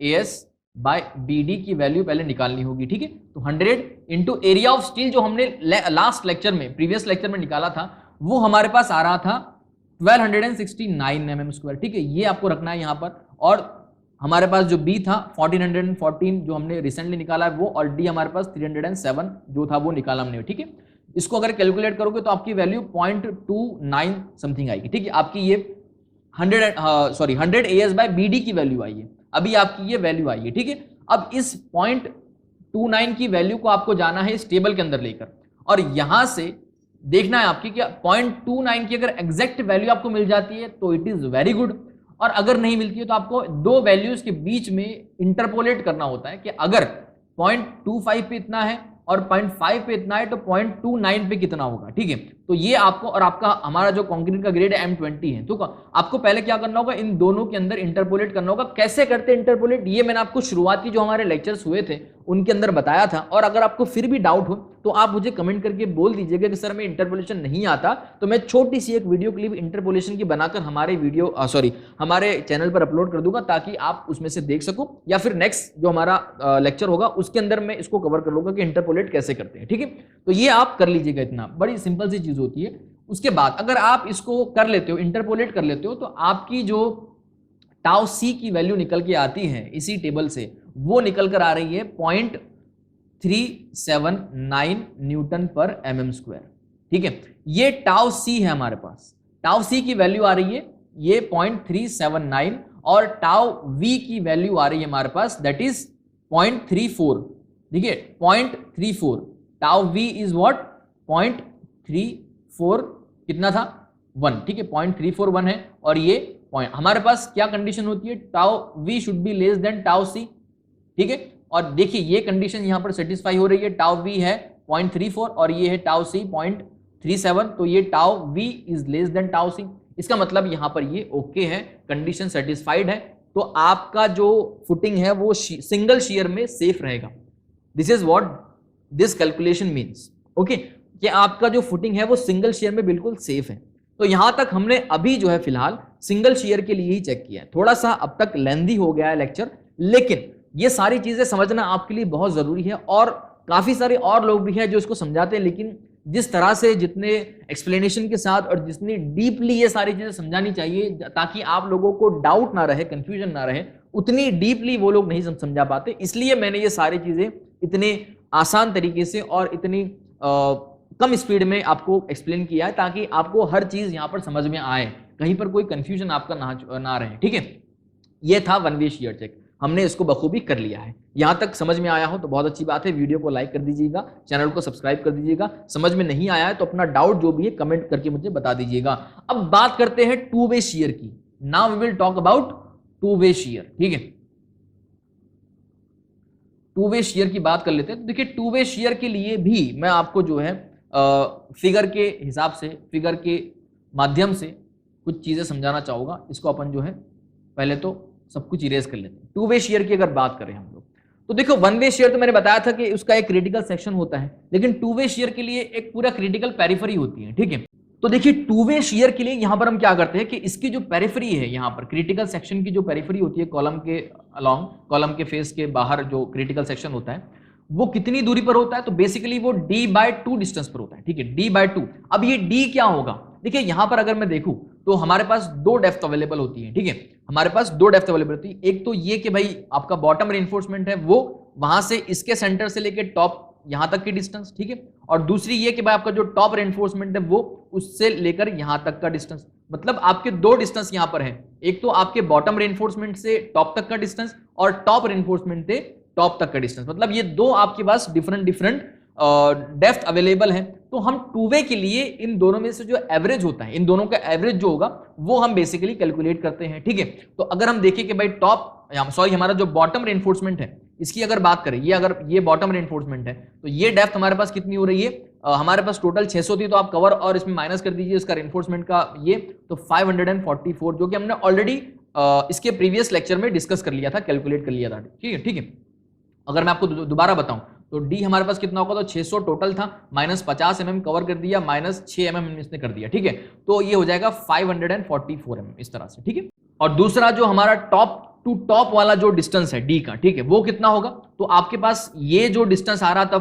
AS/BD की वैल्यू पहले निकालनी होगी। ठीक है, तो 100 इंटू एरिया ऑफ स्टील जो हमने लास्ट लेक्चर में, प्रीवियस लेक्चर में निकाला था, वो हमारे पास आ रहा था 1269 mm²। ठीक है, ये आपको रखना है यहां पर, और हमारे पास जो B था 1414 जो हमने रिसेंटली निकाला है वो, और D हमारे पास 307 जो था वो निकाला हमने। ठीक है, इसको अगर कैलकुलेट करोगे तो आपकी वैल्यू 0.29 समथिंग आएगी। ठीक है, आपकी ये 100 AS/BD की वैल्यू आई है, अभी आपकी ये वैल्यू आई है। ठीक है, अब इस 0.29 की वैल्यू को आपको जाना है इस टेबल के अंदर लेकर, और यहां से देखना है आपकी कि 0.29 की अगर एग्जैक्ट वैल्यू आपको मिल जाती है तो इट इज वेरी गुड, और अगर नहीं मिलती है तो आपको दो वैल्यूज के बीच में इंटरपोलेट करना होता है कि अगर 0.25 पे इतना है और 0.5 पे इतना है तो 0.29 पे कितना होगा। ठीक है, तो ये आपको, और आपका हमारा जो कंक्रीट का ग्रेड है M20 है, तो आपको पहले क्या करना होगा, इन दोनों के अंदर इंटरपोलेट करना होगा। कैसे करते हैं इंटरपोलेट, ये मैंने आपको शुरुआती जो हमारे लेक्चर्स हुए थे उनके अंदर बताया था, और अगर आपको फिर भी डाउट हो तो आप मुझे कमेंट करके बोल दीजिएगा कि सर मैं इंटरपोलेशन नहीं आता, तो मैं छोटी सी एक वीडियो क्लिप इंटरपोलेशन की बनाकर हमारे चैनल पर अपलोड कर दूंगा, ताकि आप उसमें से देख सको, या फिर नेक्स्ट जो हमारा लेक्चर होगा उसके अंदर मैं इसको कवर कर लूंगा कि इंटरपोलेट कैसे करते हैं। ठीक है, तो ये आप कर लीजिएगा, इतना बड़ी सिंपल सी चीज होती है। उसके बाद अगर आप इसको कर लेते हो, इंटरपोलेट कर लेते हो, तो आपकी जो टाउ सी की वैल्यू निकल के आती है इसी टेबल से, वो निकल कर आ रही है 0.379 न्यूटन पर mm²। ठीक है, ये टाउ सी है हमारे पास, टाउ सी की वैल्यू आ रही है ये 0.379, और टाउ वी की वैल्यू आ रही है हमारे पास, दैट इज 0.34। ठीक है, 0.34, टाउ वी इज व्हाट 0.34, कितना था 1। ठीक है, 0.341 है, और ये पॉइंट हमारे पास क्या कंडीशन होती है, tau v should be less than tau c. ठीक है, और देखिए ये कंडीशन यहां पर सेटिस्फाई हो रही है, टाउ वी है 0.34 और ये है टाउ सी 0.37, तो ये tau v is less than tau c. इसका मतलब यहां पर ये ओके है, कंडीशन सेटिस्फाइड है, तो आपका जो फुटिंग है वो सिंगल शियर में सेफ रहेगा। This is what this calculation means, okay, कि आपका जो फुटिंग है वो सिंगल शियर में बिल्कुल सेफ है। तो यहां तक हमने अभी जो है फिलहाल सिंगल शियर के लिए ही चेक किया है। थोड़ा सा अब तक लेंथी हो गया है लेक्चर, लेकिन ये सारी चीजें समझना आपके लिए बहुत जरूरी है, और काफी सारे और लोग भी हैं जो इसको समझाते हैं, लेकिन जिस तरह से, जितने एक्सप्लेनेशन के साथ और जितनी डीपली ये सारी चीजें समझानी चाहिए ताकि आप लोगों को डाउट ना रहे, कंफ्यूजन ना रहे, उतनी डीपली वो लोग नहीं समझा पाते। इसलिए मैंने ये सारी चीजें इतने आसान तरीके से और इतनी कम स्पीड में आपको एक्सप्लेन किया है, ताकि आपको हर चीज यहां पर समझ में आए, कहीं पर कोई कंफ्यूजन आपका ना रहे। ठीक है, ये था वन वे शियर चेक, हमने इसको बखूबी कर लिया है। यहां तक समझ में आया हो तो बहुत अच्छी बात है, वीडियो को लाइक कर दीजिएगा, चैनल को सब्सक्राइब कर दीजिएगा। समझ में नहीं आया है तो अपना डाउट जो भी है कमेंट करके मुझे बता दीजिएगा। अब बात करते हैं टू वे शियर की। Now we will talk about two way shear. ठीक है, टू वे शेयर की बात कर लेते हैं। तो देखिए, टू वे शेयर के लिए भी मैं आपको जो है फिगर के हिसाब से, फिगर के माध्यम से कुछ चीजें समझाना चाहूंगा। इसको अपन जो है पहले तो सब कुछ इरेज कर लेते हैं। टू वे शेयर की अगर बात करें हम लोग, तो देखो वन वे शेयर तो मैंने बताया था कि उसका एक क्रिटिकल सेक्शन होता है, लेकिन टू वे शेयर के लिए एक पूरा क्रिटिकल पेरिफेरी होती है। ठीक है, तो देखिए टू वे शेयर के लिए यहां पर हम क्या करते हैं कि इसकी जो पेरिफेरी है, यहां पर क्रिटिकल सेक्शन की जो पेरिफेरी होती है, कॉलम के अलोंग, कॉलम के फेस के बाहर जो क्रिटिकल सेक्शन होता है, वो कितनी दूरी पर होता है? तो बेसिकली वो d/2 डिस्टेंस पर होता है। ठीक है, d/2। अब ये d क्या होगा? देखिए यहां पर अगर मैं देखूं तो हमारे पास दो डेप्थ अवेलेबल होती है। ठीक है, हमारे पास दो डेप्थ अवेलेबल होती है। एक तो ये कि भाई आपका बॉटम रेनफोर्समेंट है वो वहां से इसके सेंटर से लेके टॉप यहां तक की डिस्टेंस। ठीक है, और दूसरी ये कि भाई आपका जो टॉप रेनफोर्समेंट है वो उससे लेकर यहां तक का डिस्टेंस। मतलब आपके दो डिस्टेंस यहां पर है, एक तो आपके बॉटम रेनफोर्समेंट से टॉप तक का डिस्टेंस और टॉप रेनफोर्समेंट से टॉप तक का डिस्टेंस। मतलब ये दो आपके पास डिफरेंट डेप्थ अवेलेबल है। तो हम टू वे के लिए इन दोनों में से जो एवरेज होता है, इन दोनों का एवरेज जो होगा वो हम बेसिकली कैलकुलेट करते हैं। ठीक है, तो अगर हम देखें कि भाई हमारा जो बॉटम रेनफोर्समेंट है इसकी अगर बात करें, ये अगर ये बॉटम रेनफोर्समेंट है तो ये डेप्थ हमारे पास कितनी हो रही है? हमारे पास टोटल 600 थी, तो आप कवर और इसमें माइनस कर दीजिए इसका रेनफोर्समेंट का ये, तो 544, जो कि हमने ऑलरेडी इसके प्रीवियस लेक्चर में डिस्कस कर लिया था, कैलकुलेट कर लिया था। ठीक है, ठीक है। अगर मैं आपको दोबारा बताऊं तो डी हमारे पास कितना होगा? तो 600 टोटल था, माइनस 50 mm कवर कर दिया, माइनस 6 mm इसने कर दिया। ठीक है, तो ये हो जाएगा 544 mm इस तरह से। ठीक है, और दूसरा जो हमारा टॉप टू टॉप वाला जो डिस्टेंस है डी का, ठीक है, वो कितना होगा? तो आपके पास ये जो डिस्टेंस आ रहा था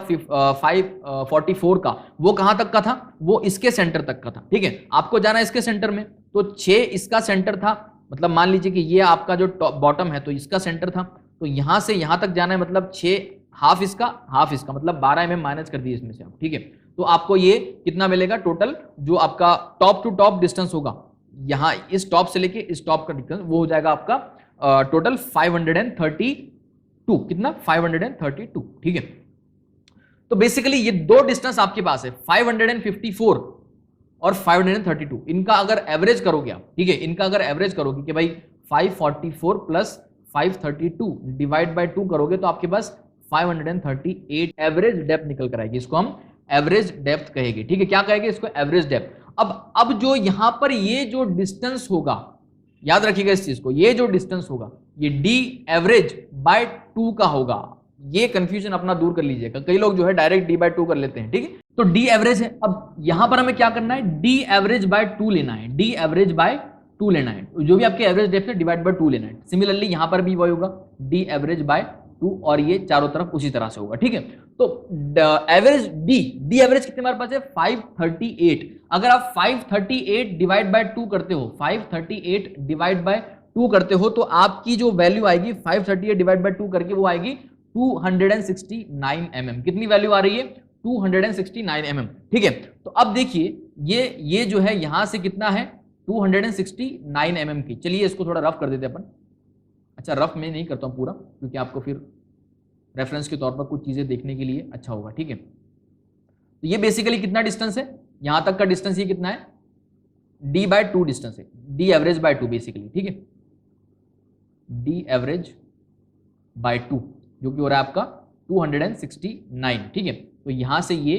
544 का, वो कहां तक का था? वो इसके सेंटर तक का था। ठीक है, आपको जाना है इसके सेंटर में, तो 6 इसका सेंटर था, मतलब मान लीजिए कि ये आपका जो बॉटम है तो इसका सेंटर था, तो यहां से यहां तक जाना है, मतलब 6 हाफ इसका मतलब 12 mm माइनस कर दिए इसमें से आप। ठीक है, तो आपको ये कितना मिलेगा टोटल? जो आपका टॉप टू टॉप डिस्टेंस होगा, यहां इस टॉप से लेके इस टॉप का डिस्टेंस, वो हो जाएगा आपका टोटल 532। कितना? 532। ठीक है, तो बेसिकली ये दो डिस्टेंस आपके पास है, 554 और 532। इनका अगर एवरेज करोगे आप, ठीक है, इनका अगर एवरेज करोगे कि भाई 544 प्लस 532 डिवाइड बाय 2 करोगे तो आपके पास 538 एवरेज डेप्थ निकल कर आएगी। इसको हम एवरेज डेप्थ कहेंगे। ठीक है, क्या कहेंगे इसको? Average depth. अब जो यहां पर ये जो डिस्टेंस होगा, याद रखिएगा इस चीज को, ये जो डिस्टेंस होगा ये डी एवरेज बाय 2 का होगा। ये कंफ्यूजन अपना दूर कर लीजिएगा, कई लोग जो है डायरेक्ट डी बाय 2 कर लेते हैं। ठीक है, तो डी एवरेज है। अब यहां पर हमें क्या करना है? डी एवरेज बाय 2 लेना है, डी एवरेज बाय 2 लेना है, जो भी आपके एवरेज डेप्थ है डिवाइड बाय 2 लेना है। सिमिलरली यहां पर भी वही होगा, डी एवरेज बाय 2, और ये चारों तरफ उसी तरह से होगा। ठीक है, तो एवरेज डी एवरेज कितने हमारे पास है? 538। अगर आप 538 डिवाइड बाय 2 करते हो, 538 डिवाइड बाय 2 करते हो, तो आपकी जो वैल्यू आएगी 538 डिवाइड बाय 2 करके वो आएगी 269 mm। कितनी वैल्यू आ रही है? 269 mm। ठीक है, तो अब देखिए ये जो है यहां से कितना है? 269 mm की। चलिए इसको थोड़ा रफ कर देते अपन। अच्छा, रफ में नहीं करता हूं पूरा, क्योंकि आपको फिर रेफरेंस के तौर पर कुछ चीजें देखने के लिए अच्छा होगा। ठीक है, तो ये बेसिकली कितना डिस्टेंस है? यहां तक का डिस्टेंस ये कितना है? डी बाय 2 डिस्टेंस है, डी एवरेज बाय 2 बेसिकली। ठीक है, डी एवरेज बाय 2 जो कि हो रहा है आपका 269। ठीक है, तो यहां से ये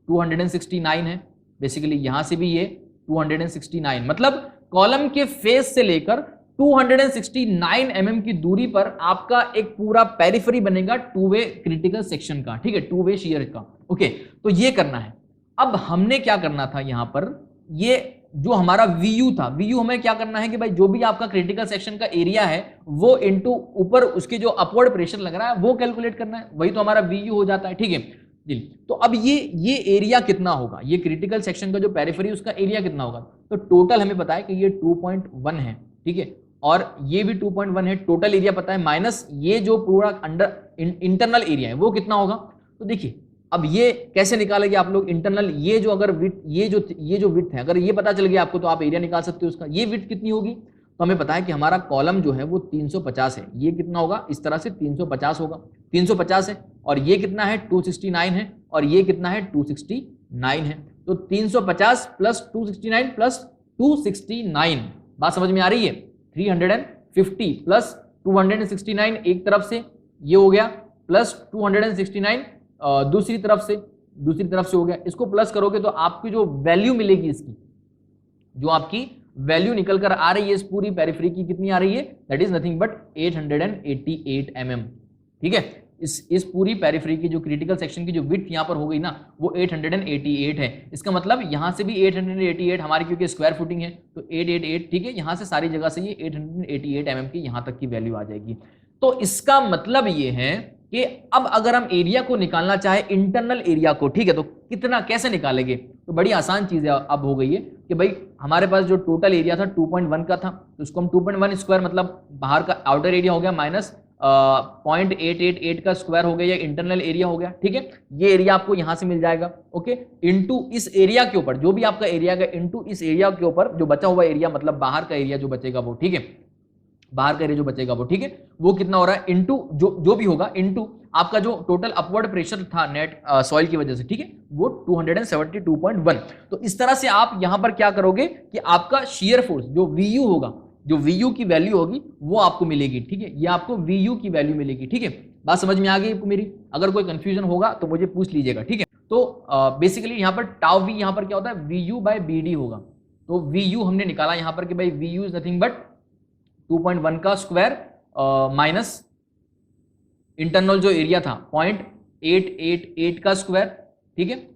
269 है, बेसिकली यहां से भी ये 269, मतलब कॉलम के फेस से लेकर 269 की दूरी पर आपका एक पूरा पेरिफेरी बनेगा टू वे क्रिटिकल सेक्शन का, ठीक है, टू वे शियर का। ओके, तो ये करना है। अब हमने क्या करना था यहां पर, ये जो हमारा VU था, VU हमें क्या करना है कि भाई जो भी आपका क्रिटिकल सेक्शन का एरिया है वो इनटू ऊपर उसके जो अपवर्ड प्रेशर लग रहा है वो कैलकुलेट करना है, वही तो हमारा VU हो जाता है, ठीक है जी। तो अब ये एरिया कितना होगा, ये क्रिटिकल सेक्शन का जो पेरिफेरी उसका एरिया कितना होगा, तो टोटल हमें पता है कि ये 2.1 है, ठीक है, और ये भी 2.1 है, टोटल एरिया पता है, माइनस ये जो पूरा अंडर इंटरनल एरिया है वो कितना होगा। तो देखिए अब ये कैसे निकालेंगे आप लोग इंटरनल, ये जो अगर विड्थ, ये जो विड्थ है, अगर ये पता चल गया आपको तो आप एरिया निकाल सकते हो उसका। ये विड्थ कितनी होगी, तो हमें पता है कि हमारा कॉलम जो है वो 350 है, ये कितना होगा, इस तरह से 350 होगा, 350 है, और ये कितना है 269 है, और ये कितना है 269 है। तो 350 प्लस 269 प्लस 269, बात समझ में आ रही है। 350 प्लस 269 एक तरफ से ये हो गया, प्लस 269 दूसरी तरफ से हो गया। इसको प्लस करोगे तो आपकी जो वैल्यू मिलेगी, इसकी जो आपकी वैल्यू निकल कर आ रही है इस पूरी पेरिफेरी की, कितनी आ रही है, that is nothing but 888 mm, ठीक है। इस पूरी पेरिफेरी की जो क्रिटिकल सेक्शन की जो विड्थ यहां पर हो गई ना वो 888 है। इसका मतलब यहां से भी 888 हमारी, क्योंकि स्क्वायर फुटिंग है तो 888, ठीक है, यहां से सारी जगह से ये 888 mm की यहां तक की वैल्यू आ जाएगी। तो इसका मतलब ये है कि अब अगर हम एरिया को निकालना चाहे, इंटरनल एरिया को, ठीक है, तो कितना कैसे निकालेंगे, तो बड़ी आसान चीज है अब हो गई है कि भाई हमारे पास जो टोटल एरिया था 2.1 का था, तो उसको हम 2.1 स्क्वायर मतलब बाहर का आउटर एरिया हो गया माइनस 0.888 का स्क्वायर हो गया, या इंटरनल एरिया हो गया, ठीक है। ये एरिया आपको यहां से मिल जाएगा, ओके, इनटू इस एरिया के ऊपर जो भी आपका एरिया है, इनटू इस एरिया के ऊपर जो बचा हुआ एरिया, मतलब बाहर का एरिया जो बचेगा वो, ठीक है, बाहर का एरिया जो बचेगा वो, ठीक है, वो कितना हो रहा है, इनटू जो भी होगा, इनटू आपका जो टोटल अपवर्ड प्रेशर था नेट सॉइल की वजह से, ठीक है, वो 272.1। तो इस तरह से आप यहां पर क्या करोगे कि आपका शियर फोर्स जो VU होगा, जो VU की वैल्यू होगी वो आपको मिलेगी, ठीक है, ये आपको VU की वैल्यू मिलेगी, ठीक है। बात समझ में आ गई आपको मेरी, अगर कोई कंफ्यूजन होगा तो मुझे पूछ लीजिएगा, ठीक है। तो बेसिकली यहां पर टाउ V यहां पर क्या होता है, VU/BD होगा। तो VU हमने निकाला यहां पर कि भाई VU इज नथिंग बट 2.1 का स्क्वायर माइनस इंटरनल जो एरिया था 0.888 का स्क्वायर, ठीक है,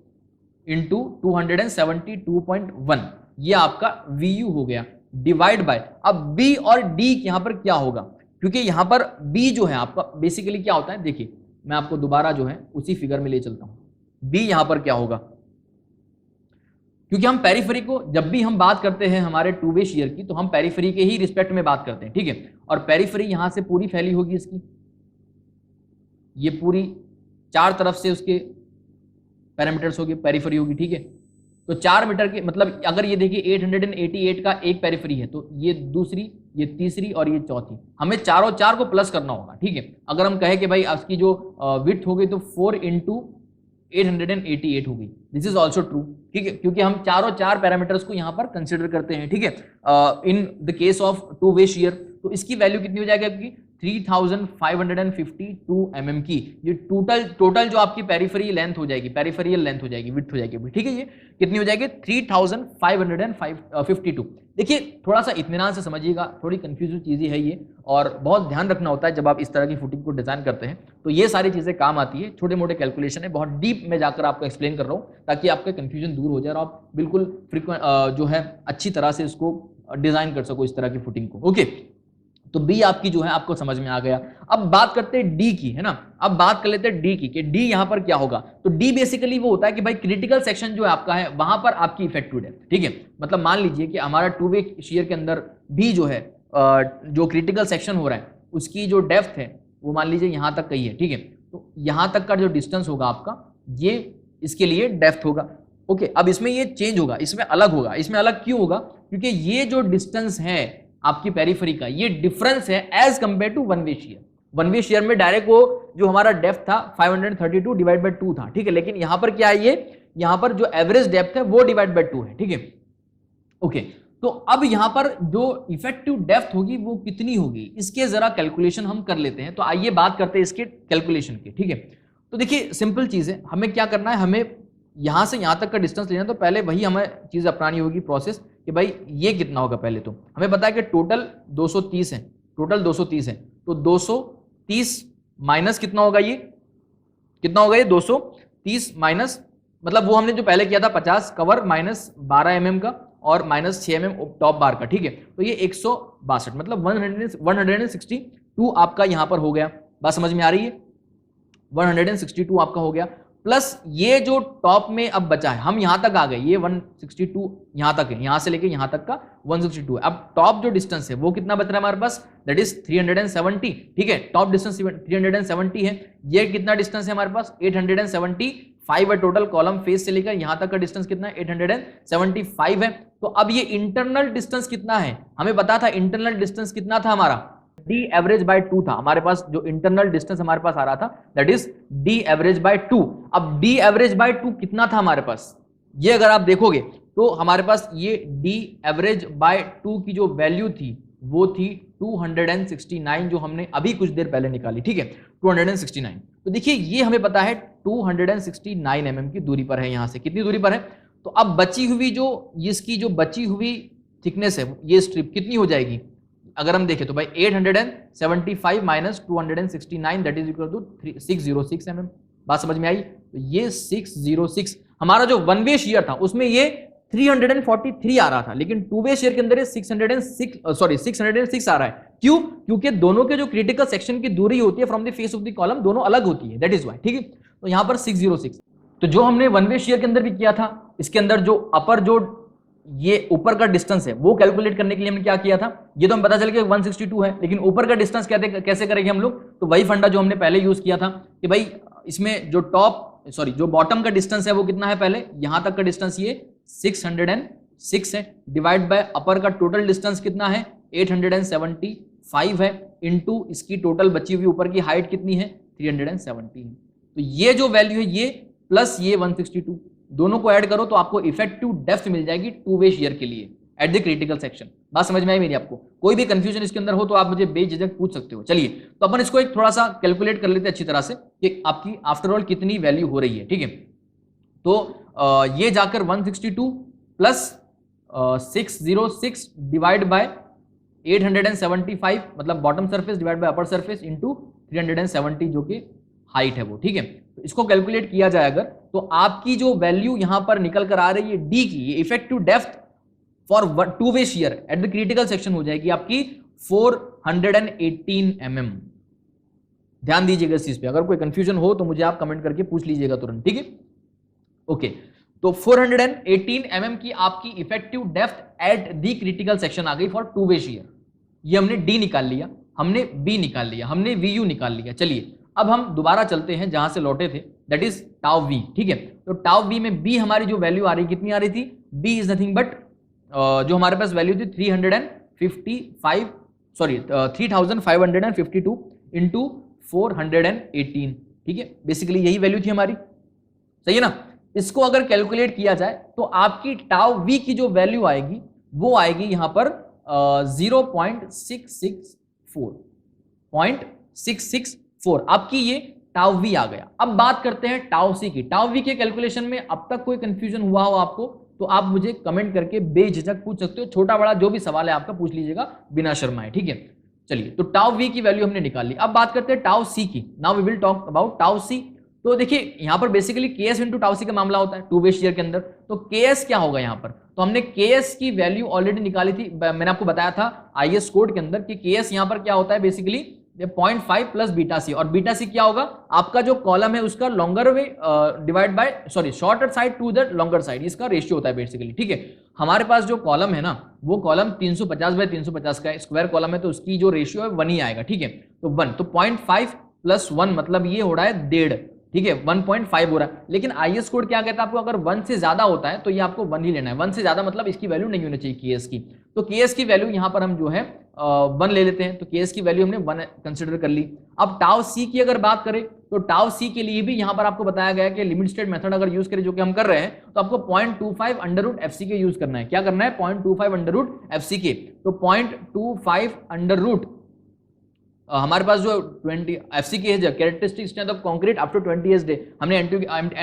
इंटू 272.1, ये आपका VU हो गया, डिवाइड बाय, अब B और D यहां पर क्या होगा, क्योंकि यहां पर B जो है आपका बेसिकली क्या होता है, देखिए मैं आपको दोबारा जो है उसी फिगर में ले चलता हूं। B यहां पर क्या होगा, क्योंकि हम पेरिफेरी को जब भी हम बात करते हैं हमारे टू वे शियर की, तो हम पेरिफेरी के ही रिस्पेक्ट में बात करते हैं, ठीक है, और पेरिफेरी यहां से पूरी फैली होगी इसकी, ये पूरी चार तरफ से उसके पैरामीटर्स होगी, पेरिफेरी होगी, ठीक है। तो 4 मीटर के मतलब अगर ये देखिए 888 का एक पेरिफेरी है, तो ये दूसरी, ये तीसरी और ये चौथी, हमें चारों चार को प्लस करना होगा, ठीक है। अगर हम कहें कि भाई इसकी जो विड्थ हो गई तो 4 इंटू 888 होगी, दिस इज ऑल्सो ट्रू, ठीक है, क्योंकि हम चारों चार पैरामीटर्स को यहां पर कंसिडर करते हैं, ठीक है, in the case of to way shear. तो इसकी वैल्यू कितनी हो जाएगी आपकी 3552 mm की, ये टोटल जो आपकी पेरिफेरी लेंथ हो जाएगी, पेरिफेरियल लेंथ हो जाएगी, विड्थ हो जाएगी, ठीक है, ये कितनी हो जाएगी 3552। देखिए थोड़ा सा इत्मीनान से समझिएगा, थोड़ी कंफ्यूजिंग चीजें है ये, और बहुत ध्यान रखना होता है जब आप इस तरह की फुटिंग को डिजाइन करते हैं, तो ये सारी चीजें काम आती है। छोटे मोटे कैलकुलेशन है, बहुत डीप में जाकर आपको एक्सप्लेन कर रहा हूँ ताकि आपका कंफ्यूजन दूर हो जाए और आप बिल्कुल जो है अच्छी तरह से इसको डिजाइन कर सको इस तरह की फुटिंग को, ओके। तो बी आपकी जो है आपको समझ में आ गया। अब बात करते हैं डी की, है ना, अब बात कर लेते हैं डी की कि डी यहां पर क्या होगा। तो डी बेसिकली वो होता है कि भाई क्रिटिकल सेक्शन जो है आपका है वहां पर आपकी इफेक्टिव डेप्थ, ठीक है, मतलब मान लीजिए कि हमारा टू वे शियर के अंदर भी जो है जो क्रिटिकल सेक्शन हो रहा है उसकी जो डेप्थ है वो मान लीजिए यहां तक कही है, ठीक है, तो यहां तक का जो डिस्टेंस होगा आपका ये इसके लिए डेप्थ होगा, ओके। अब इसमें ये चेंज होगा, इसमें अलग होगा, इसमें अलग क्यों होगा, क्योंकि ये जो डिस्टेंस है आपकी पेरिफेरी का ये डिफरेंस है as compare to one way shear. One way shear में डायरेक्ट वो जो हमारा डेप्थ था 532 डिवाइड बाय 2 था, ठीक है, लेकिन यहां पर क्या है, ये यहां पर जो एवरेज डेप्थ है वो डिवाइड बाय 2 है, ठीक है, ओके। तो अब यहां पर जो इफेक्टिव डेप्थ होगी वो कितनी होगी, इसके जरा कैलकुलेशन हम कर लेते हैं। तो आइए बात करते हैं इसके कैलकुलेशन के, ठीक है। तो देखिए सिंपल चीज है, हमें क्या करना है, हमें यहां से यहां तक का डिस्टेंस लेना, तो पहले वही हमें चीज अपनानी होगी प्रोसेस कि भाई ये कितना होगा। पहले तो हमें पता है कि टोटल 230 है, टोटल 230 है, तो 230 माइनस कितना होगा, ये कितना होगा, ये 230 माइनस, मतलब वो हमने जो पहले किया था 50 कवर माइनस 12 mm का और माइनस 6 mm टॉप बार का, ठीक है। तो ये 162 मतलब 162 आपका यहां पर हो गया। बात समझ में आ रही है? 162 आपका हो गया, प्लस ये जो टॉप में अब बचा है, हम यहां तक आ गए, ये 162 यहां तक है, यहां से लेके यहां तक का 162 है। अब टॉप जो डिस्टेंस है वो कितना बच रहा है हमारे पास, दैट इज 370, ठीक है। टॉप डिस्टेंस 370 है, ये कितना डिस्टेंस है हमारे पास, 875 है टोटल। कॉलम फेस से लेकर यहां तक का डिस्टेंस कितना है, 875 है। तो अब ये इंटरनल डिस्टेंस कितना है, हमें पता था इंटरनल डिस्टेंस कितना था हमारा, डी एवरेज बाय 2 था हमारे पास, जो इंटरनल डिस्टेंस हमारे पास आ रहा था that is d average by 2। अब डी एवरेज बाय 2 कितना था हमारे पास, ये अगर आप देखोगे तो हमारे पास ये डी एवरेज बाय 2 की जो वैल्यू थी वो थी 269, जो हमने अभी कुछ देर पहले निकाली, ठीक है, 269। तो देखिए ये हमें पता है 269 mm की दूरी पर है, यहां से कितनी दूरी पर है। तो अब बची हुई जो इसकी जो बची हुई थिकनेस है, ये स्ट्रिप कितनी हो जाएगी, अगर हम देखें तो भाई 875 minus 269 that is equal to 606 mm। बात समझ में आई? तो ये 606, हमारा जो वन वे शेयर था उसमें ये 343 आ रहा था, लेकिन टू वे शेयर के अंदर ये 606 आ रहा है। क्यों? क्योंकि दोनों के जो क्रिटिकल सेक्शन की दूरी होती है from the face of the column दोनों अलग होती है, दैट इज व्हाई, ठीक है। तो यहां पर 606, तो जो हमने वन वे शेयर के अंदर भी किया था, इसके अंदर जो अपर जो ये ऊपर का डिस्टेंस है वो कैलकुलेट करने के लिए हमने क्या किया था, ये तो हम पता चल गया 162 है, लेकिन ऊपर का डिस्टेंस कैसे करेंगे हम लोग, तो वही फंडा जो हमने पहले यूज किया था कि भाई इसमें जो जो बॉटम का डिस्टेंस है वो कितना है, पहले यहां तक का डिस्टेंस ये 606 है, डिवाइड बाय अपर का टोटल डिस्टेंस कितना है 875 है, इनटू इसकी टोटल बची हुई ऊपर की हाइट कितनी है 370 है। तो ये जो वैल्यू है ये प्लस ये 162 दोनों को ऐड करो तो आपको इफेक्टिव डेप्थ मिल जाएगी टू वे शेयर के लिए एट द क्रिटिकल सेक्शन। बात समझ में आई मेरी? आपको कोई भी कंफ्यूजन इसके अंदर हो तो आप मुझे बेझिझक पूछ सकते हो। चलिए तो अपन इसको एक थोड़ा सा कैलकुलेट कर लेते हैं अच्छी तरह से कि आपकी आफ्टर ऑल कितनी वैल्यू हो रही है, ठीक है। तो ये जाकर 162 प्लस 606 डिवाइड बाय 875 मतलब bottom surface divide by upper surface into 370 जो कि हाइट है वो, ठीक है। तो इसको कैलकुलेट किया जाए अगर तो आपकी जो वैल्यू यहां पर निकल कर आ रही है डी की, ये effective depth for two way share eight the critical section हो जाएगी आपकी 418 mm। ध्यान दीजिएगा इस चीज पे, अगर कोई कंफ्यूजन हो तो मुझे आप कमेंट करके पूछ लीजिएगा तुरंत, ठीक है। ओके, तो 418 mm की आपकी effective depth at the critical section आ गई फॉर टू वे शेयर। ये हमने डी निकाल लिया, हमने बी निकाल लिया, हमने वी निकाल लिया। चलिए अब हम दोबारा चलते हैं जहां से लौटे थे, दैट इज टाउ वी, ठीक है। तो टाउ वी में बी हमारी जो वैल्यू आ रही कितनी आ रही थी, बी इज नथिंग बट जो हमारे पास वैल्यू थी 3552 इंटू 418, ठीक है। बेसिकली यही वैल्यू थी हमारी, सही है ना। इसको अगर कैलकुलेट किया जाए तो आपकी टाउ वी की जो वैल्यू आएगी वो आएगी यहां पर 0.664 आपकी ये टाउ वी आ गया। अब बात करते हैं टाउ सी की। टाउ वी के कैलकुलेशन में अब तक कोई कंफ्यूजन हुआ हो आपको तो आप मुझे कमेंट करके बेझिझक पूछ सकते हो, छोटा बड़ा जो भी सवाल है आपका पूछ लीजिएगा बिना शर्माए, ठीक है। चलिए तो टाउ वी की वैल्यू हमने निकाल ली। अब बात करते हैं टाउ सी की। Now we will talk about tau c. तो देखिए यहां पर basically KS into tau c का मामला होता है टू वे शेयर के अंदर। तो केएस क्या होगा यहां पर, तो हमने केएस की वैल्यू ऑलरेडी निकाली थी, मैंने आपको बताया था आईएस कोड के अंदर कि केएस यहां पर क्या होता है बेसिकली 0.5 प्लस बीटा सी। और बीटा सी क्या होगा, आपका जो कॉलम है उसका longer way divide by shorter side to the longer side, इसका रेशियो होता है बेसिकली, ठीक है। हमारे पास जो कॉलम है ना वो कॉलम 350 बाय 350 का स्क्वायर कॉलम है, तो उसकी जो रेशियो है 1 ही आएगा, ठीक है। तो 1 तो 0.5 प्लस 1 मतलब ये हो रहा है 1.5, ठीक है, 1.5 हो रहा है। लेकिन आईएस कोड क्या कहता है आपको, अगर 1 से ज्यादा होता है तो ये आपको 1 ही लेना है। 1 से ज्यादा मतलब इसकी वैल्यू नहीं होनी चाहिए केएस की। तो केएस की वैल्यू यहां पर हम जो है 1 ले लेते हैं, तो केएस की वैल्यू हमने 1 कंसिडर कर ली। अब टाउ सी की अगर बात करें तो टाउ सी के लिए भी यहां पर आपको बताया गया कि लिमिट स्टेट मेथड अगर यूज करें जो कि हम कर रहे हैं तो आपको 0.25 अंडर रूट एफ सी के यूज करना है। क्या करना है, 0.25 अंडर रूट एफ सी के। तो 0.25 अंडर रूट हमारे पास जो 20 एफसी की है characteristic strength of concrete after 20 years day, हमने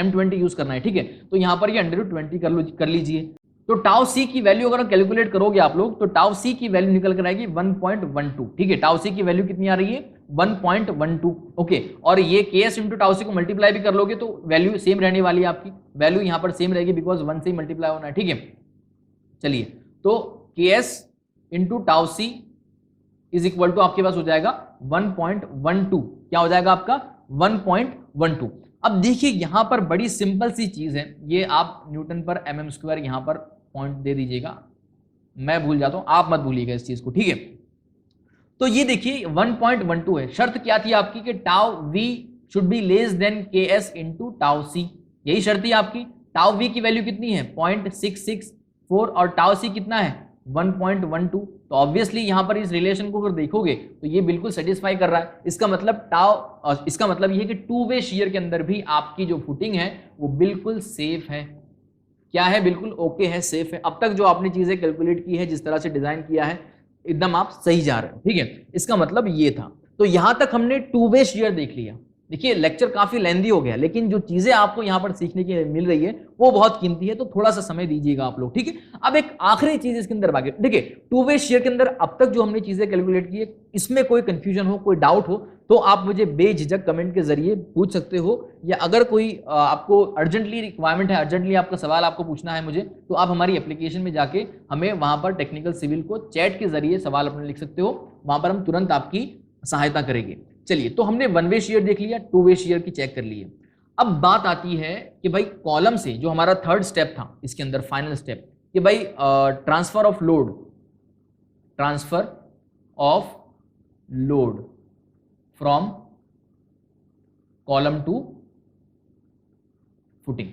M20 यूज करना है, ठीक है। तो यहाँ पर ये √20 कर लीजिए। तो टाउ सी की वैल्यू अगर कैलकुलेट करोगे आप लोग तो टाउ सी की वैल्यू निकल कर आएगी 1.12, ठीक है। टाउ सी की वैल्यू कितनी आ रही है 1.12, ओके। और ये KS इंटू टाउ सी को मल्टीप्लाई भी कर लोगे तो वैल्यू सेम रहने वाली है, आपकी वैल्यू यहाँ पर सेम रहेगी बिकॉज 1 से ही मल्टीप्लाई होना है, ठीक है। चलिए, तो KS into tau C is equal to आपके पास हो जाएगा 1.12, क्या हो जाएगा आपका 1.12। अब देखिए यहां पर बड़ी सिंपल सी चीज है, ये आप न्यूटन पर mm² यहां पर पॉइंट दे दीजिएगा, मैं भूल जाता हूं, आप मत भूलिएगा इस चीज को, ठीक है। तो ये देखिए 1.12 है, शर्त क्या थी आपकी कि tau v should be less than KS into tau c, यही शर्त थी आपकी। टाउ v की वैल्यू कितनी है 0.664 और टाउ सी कितना है 1.12, तो ऑब्वियसली यहां पर इस रिलेशन को अगर देखोगे तो ये बिल्कुल सेटिस्फाई कर रहा है। इसका मतलब ये कि टू वे शियर के अंदर भी आपकी जो फुटिंग है वो बिल्कुल सेफ है, क्या है, बिल्कुल ओके है, सेफ है। अब तक जो आपने चीजें कैलकुलेट की है, जिस तरह से डिजाइन किया है, एकदम आप सही जा रहे हो, ठीक है। इसका मतलब ये था। तो यहां तक हमने टू वे शियर देख लिया। देखिए लेक्चर काफी लेंदी हो गया, लेकिन जो चीजें आपको यहां पर सीखने की मिल रही है वो बहुत कीमती है, तो थोड़ा सा समय दीजिएगा आप लोग, ठीक है। अब एक आखिरी चीज इसके अंदर बाकी, देखिए टू वे शेयर के अंदर अब तक जो हमने चीजें कैलकुलेट की है, इसमें कोई कंफ्यूजन हो, कोई डाउट हो तो आप मुझे बेझिझक कमेंट के जरिए पूछ सकते हो, या अगर कोई आपको अर्जेंटली रिक्वायरमेंट है, अर्जेंटली आपका सवाल आपको पूछना है मुझे, तो आप हमारी एप्लीकेशन में जाके हमें वहां पर टेक्निकल सिविल को चैट के जरिए सवाल अपने लिख सकते हो, वहां पर हम तुरंत आपकी सहायता करेंगे। चलिए, तो हमने वन वे शेयर देख लिया, टू वे शेयर की चेक कर लिए। अब बात आती है कि भाई कॉलम से जो हमारा थर्ड स्टेप था इसके अंदर, फाइनल स्टेप, कि भाई transfer of load from column to footing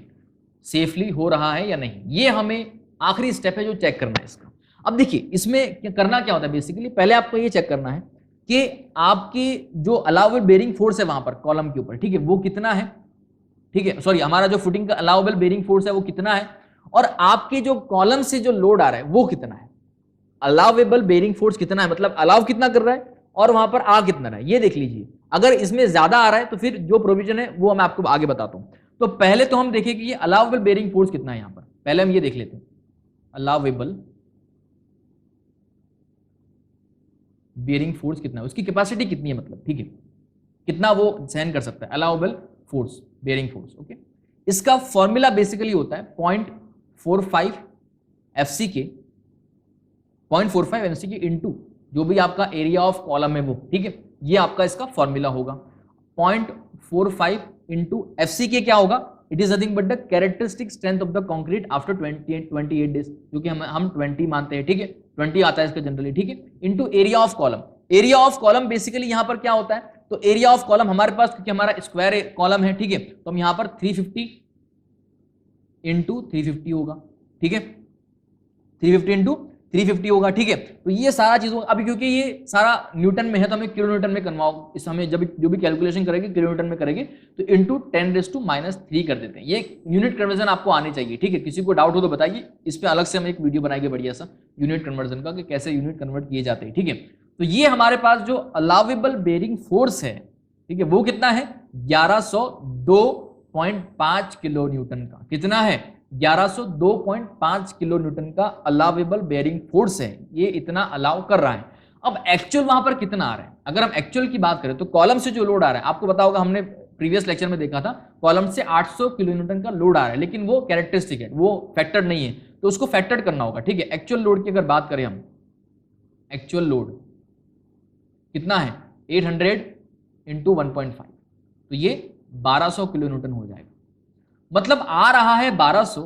safely हो रहा है या नहीं, ये हमें आखिरी स्टेप है जो चेक करना है इसका। अब देखिए इसमें करना क्या होता है, बेसिकली पहले आपको ये चेक करना है कि आपकी जो अलाउबल बेरिंग फोर्स है वहां पर कॉलम के ऊपर, ठीक है, वो कितना है, ठीक है, सॉरी हमारा जो फुटिंग का अलाउबल बेरिंग फोर्स है वो कितना है, और आपके जो कॉलम से जो लोड आ रहा है वो कितना है। अलाउबल बेरिंग फोर्स कितना है, मतलब अलाउ कितना कर रहा है और वहां पर आ कितना रहा है, ये देख लीजिए। अगर इसमें ज्यादा आ रहा है तो फिर जो प्रोविजन है वो मैं आपको आगे बताता हूं। तो पहले तो हम देखें कि ये अलाउबल बेरिंग फोर्स कितना है यहां पर, पहले हम ये देख लेते हैं अलाउबल बेरिंग फोर्स कितना है, उसकी कैपेसिटी कितनी है, मतलब ठीक है कितना वो सहन कर सकता है, allowable force bearing force, okay. इसका फॉर्मूला बेसिकली होता है 0.45 FC के 0.45 MC के इनटू जो भी आपका एरिया ऑफ कॉलम है वो, ठीक है, ये आपका इसका फॉर्मूला होगा। 0.45 इंटू FC के क्या होगा, it is nothing but the characteristic strength of the concrete after 28 days, जो कि हम 20 मानते हैं, ठीक है, 20 आता है इसका जनरली, ठीक है, into area of column. Area of column basically यहां पर क्या होता है, तो एरिया ऑफ कॉलम हमारे पास, क्योंकि हमारा स्क्वायर कॉलम है, ठीक है, तो हम यहां पर 350 इंटू 350 होगा, ठीक है, 350 इंटू 350 होगा, ठीक है। तो ये सारा चीज होगा। अभी क्योंकि ये सारा न्यूटन में है तो हमें किलो न्यूटन में करवाओ, इस हमें जब जो भी कैलकुलेशन करेंगे किलो न्यूटन में करेंगे, तो इंटू 10⁻³ कर देते हैं। ये यूनिट कन्वर्जन आपको आनी चाहिए, ठीक है। किसी को डाउट हो तो बताइए, इस पर अलग से हम एक वीडियो बनाएंगे बढ़िया सा यूनिट कन्वर्जन का, कि कैसे यूनिट कन्वर्ट किए जाते हैं, ठीक है। तो ये हमारे पास जो अलाउबल बेरिंग फोर्स है, ठीक है, वो कितना है 1102.5 किलो न्यूटन का, कितना है 1102.5 किलो न्यूटन का अलाउबल बेरिंग फोर्स है, ये इतना अलाउ कर रहा है। अब एक्चुअल वहां पर कितना आ रहा है, अगर हम एक्चुअल की बात करें तो कॉलम से जो लोड आ रहा है, आपको पता होगा हमने प्रीवियस लेक्चर में देखा था, कॉलम से 800 किलो न्यूटन का लोड आ रहा है, लेकिन वो कैरेक्टरिस्टिक है, वो फैक्टर्ड नहीं है, तो उसको फैक्टर्ड करना होगा, ठीक है। एक्चुअल लोड की अगर बात करें हम, एक्चुअल लोड कितना है 800 इंटू 1.5, तो ये 1200 किलो न्यूटन हो जाएगा। मतलब आ रहा है 1200,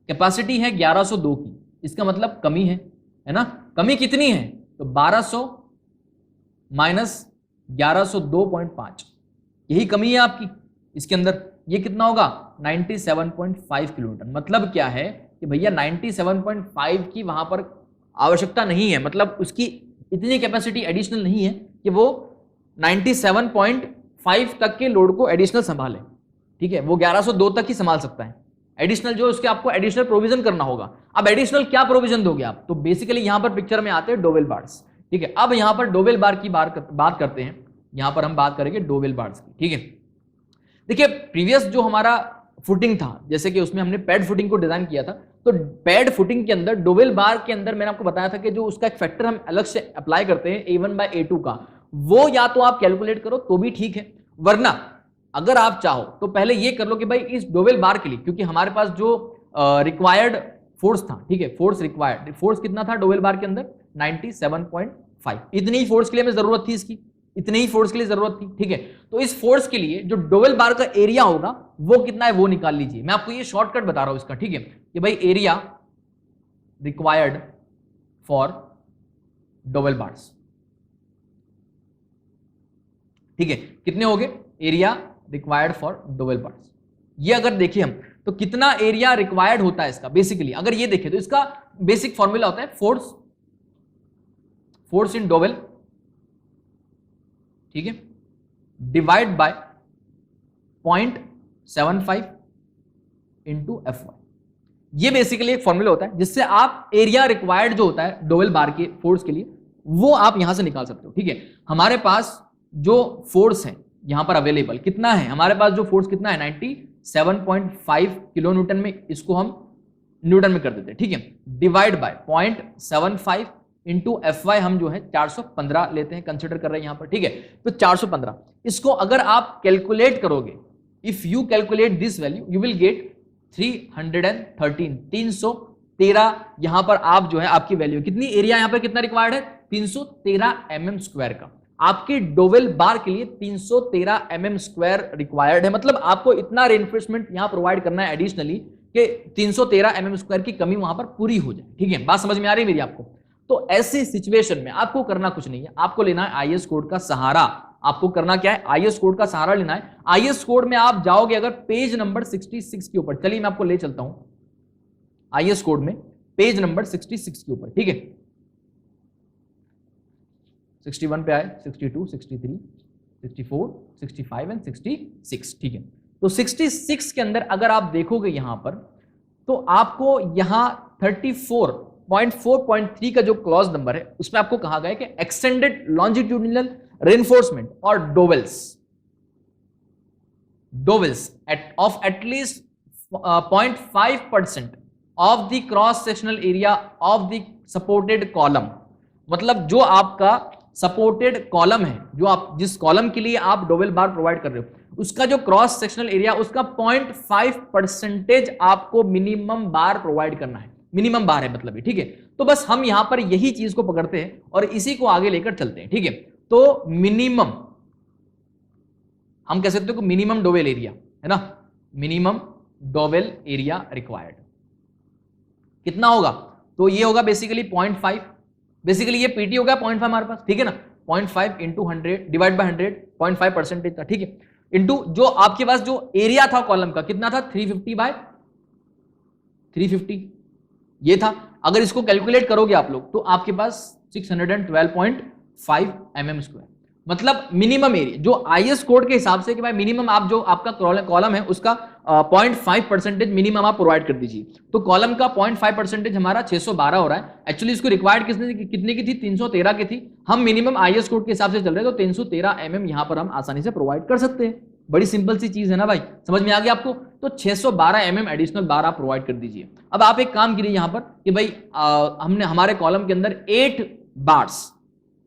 कैपेसिटी है 1102 की, इसका मतलब कमी है ना। कमी कितनी है, तो 1200 माइनस 1102.5, यही कमी है आपकी इसके अंदर। ये कितना होगा 97.5 किलोमीटर। मतलब क्या है कि भैया 97.5 की वहां पर आवश्यकता नहीं है, मतलब उसकी इतनी कैपेसिटी एडिशनल नहीं है कि वो 97.5 तक के लोड को एडिशनल संभाले, ठीक है। वो 1102 तक ही संभाल सकता है, एडिशनल जो उसके आपको एडिशनल प्रोविजन करना होगा। अब एडिशनल क्या प्रोविजन दोगे आप, तो बेसिकली यहां पर पिक्चर में आते हैं डोवेल बार्स। ठीक है। अब यहां पर डोवेल बार की बात करते हैं। यहां पर हम बात करेंगे डोवेल बार्स की, ठीक है। देखिए प्रीवियस जो हमारा फुटिंग था, जैसे कि उसमें हमने पैड फुटिंग को डिजाइन किया था, तो पैड फुटिंग के अंदर डोवेल बार के अंदर मैंने आपको बताया था कि जो उसका एक फैक्टर हम अलग से अप्लाई करते हैं A1/A2 का, वो या तो आप कैलकुलेट करो तो भी ठीक है, वरना अगर आप चाहो तो पहले ये कर लो कि भाई इस डोवेल बार के लिए, क्योंकि हमारे पास जो रिक्वायर्ड फोर्स था, ठीक है, फोर्स रिक्वायर्ड फोर्स कितना था डोवेल बार के अंदर 97.5, इतनी ही फोर्स के लिए हमें जरूरत थी इसकी, इतने ही फोर्स के लिए जरूरत थी, ठीक है। तो इस फोर्स के लिए जो डोवेल बार का एरिया होगा वो कितना है वो निकाल लीजिए। मैं आपको ये शॉर्टकट बता रहा हूं इसका, ठीक है, कि भाई area required for dowel bars, ठीक है, कितने हो गए area required for dowel bars. ये अगर देखें हम तो कितना एरिया रिक्वायर्ड होता है इसका, बेसिकली अगर ये देखें तो इसका बेसिक फॉर्मूला होता है फोर्स इन डोवेल, ठीक है, डिवाइड बाय 0.75 इंटू Fy। ये बेसिकली एक फॉर्मूला होता है जिससे आप एरिया रिक्वायर्ड जो होता है डोवेल बार के फोर्स के लिए वो आप यहां से निकाल सकते हो, ठीक है। हमारे पास जो फोर्स है यहां पर अवेलेबल कितना है, हमारे पास जो फोर्स कितना है 97.5 किलो न्यूटन में, इसको हम न्यूटन में कर देते हैं, ठीक है, डिवाइड बाय 0.75 इंटू Fy हम जो है 415 लेते हैं, कंसिडर कर रहे हैं यहां पर, ठीक है। तो 415 इसको अगर आप कैलकुलेट करोगे, if you calculate this value you will get 313 यहां पर आप जो है आपकी वैल्यू कितनी, एरिया यहां पर कितना रिक्वायर्ड है 313 mm स्क्वायर का, आपके डोवेल बार के लिए 313 mm स्क्वायर रिक्वायर्ड है। मतलब आपको इतना रेइंफोर्समेंट यहां प्रोवाइड करना है एडिशनली कि 313 mm स्क्वायर की कमी वहां पर पूरी हो जाए, ठीक है। बात समझ में आ रही है मेरी आपको? तो ऐसी सिचुएशन में आपको करना कुछ नहीं है, आपको लेना है आईएस कोड का सहारा। आपको करना क्या है, आईएस कोड का सहारा लेना है। आईएस कोड में आप जाओगे अगर पेज नंबर 66 के ऊपर, चलिए मैं आपको ले चलता हूं आईएस कोड में पेज नंबर 66 के ऊपर, ठीक है। 61 पे आए, 62, 63, 64, 65 एंड 66, ठीक है। तो 66 के अंदर अगर आप देखोगे यहां पर तो आपको यहां 34.4.3 का जो क्लॉज नंबर है उसमें आपको कहा गया है कि एक्सटेंडेड लॉन्जिट्यूडिनल रेनफोर्समेंट और dowels of at least 0.5% of the cross sectional area of the supported column. मतलब जो आपका सपोर्टेड कॉलम है, जो आप जिस कॉलम के लिए आप डोवेल बार प्रोवाइड कर रहे हो, उसका जो क्रॉस सेक्शनल एरिया उसका 0.5% आपको मिनिमम बार प्रोवाइड करना है। मिनिमम बार है मतलब, ठीक है। तो बस हम यहां पर यही चीज को पकड़ते हैं और इसी को आगे लेकर चलते हैं, ठीक है। तो मिनिमम हम कह सकते हो कि मिनिमम डोवेल एरिया है ना, मिनिमम डोवेल एरिया रिक्वायर्ड कितना होगा, तो ये होगा बेसिकली 0.5, बेसिकली ये पीटी हो गया 0.5 हमारे पास, ठीक है ना, 0.5 इंटू 100 डिवाइड बाय 100, 0.5% था, ठीक है, इंटू जो आपके पास जो एरिया था कॉलम का कितना था 350/350 ये था। अगर इसको कैलकुलेट करोगे आप लोग तो आपके पास 612.5 mm स्क्वायर, मतलब मिनिमम एरिया जो आईएस कोड के हिसाब से कि भाई मिनिमम आप जो आपका कॉलम है उसका 0.5% मिनिमम आप प्रोवाइड कर दीजिए। तो कॉलम का 0.5% हमारा 612 हो रहा है। एक्चुअली इसको रिक्वायर्ड कितने की थी 313 की थी, हम मिनिमम आईएस कोड के हिसाब से चल रहे हैं तो 313 mm यहां पर हम आसानी से प्रोवाइड कर सकते हैं। बड़ी सिंपल सी चीज है ना भाई, समझ में आ गया आपको? तो 612 mm एडिशनल बार आप प्रोवाइड कर दीजिए। अब आप एक काम कीजिए यहां पर कि भाई हमने हमारे कॉलम के अंदर 8 बार्स,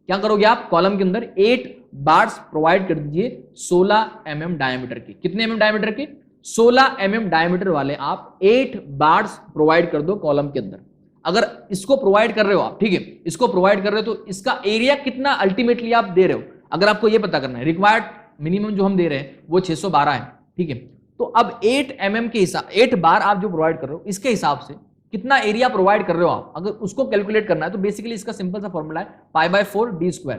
क्या करोगे आप कॉलम के अंदर 8 बार्स प्रोवाइड कर दीजिए 16 mm डायमीटर के। कितने mm डायमीटर के? 16 mm डायमीटर वाले आप 8 बार्स प्रोवाइड कर दो कॉलम के अंदर। अगर इसको प्रोवाइड कर रहे हो आप, ठीक है, इसको प्रोवाइड कर रहे हो तो इसका एरिया कितना अल्टीमेटली आप दे रहे हो, अगर आपको यह पता करना है। रिक्वायर्ड मिनिमम जो हम दे रहे हैं वो 612 है, ठीक है। तो अब 8 mm के हिसाब 8 बार आप जो प्रोवाइड कर रहे हो इसके हिसाब से कितना एरिया प्रोवाइड कर रहे हो आप, अगर उसको कैलकुलेट करना है तो बेसिकली इसका सिंपल सा फॉर्मूला है π/4d²।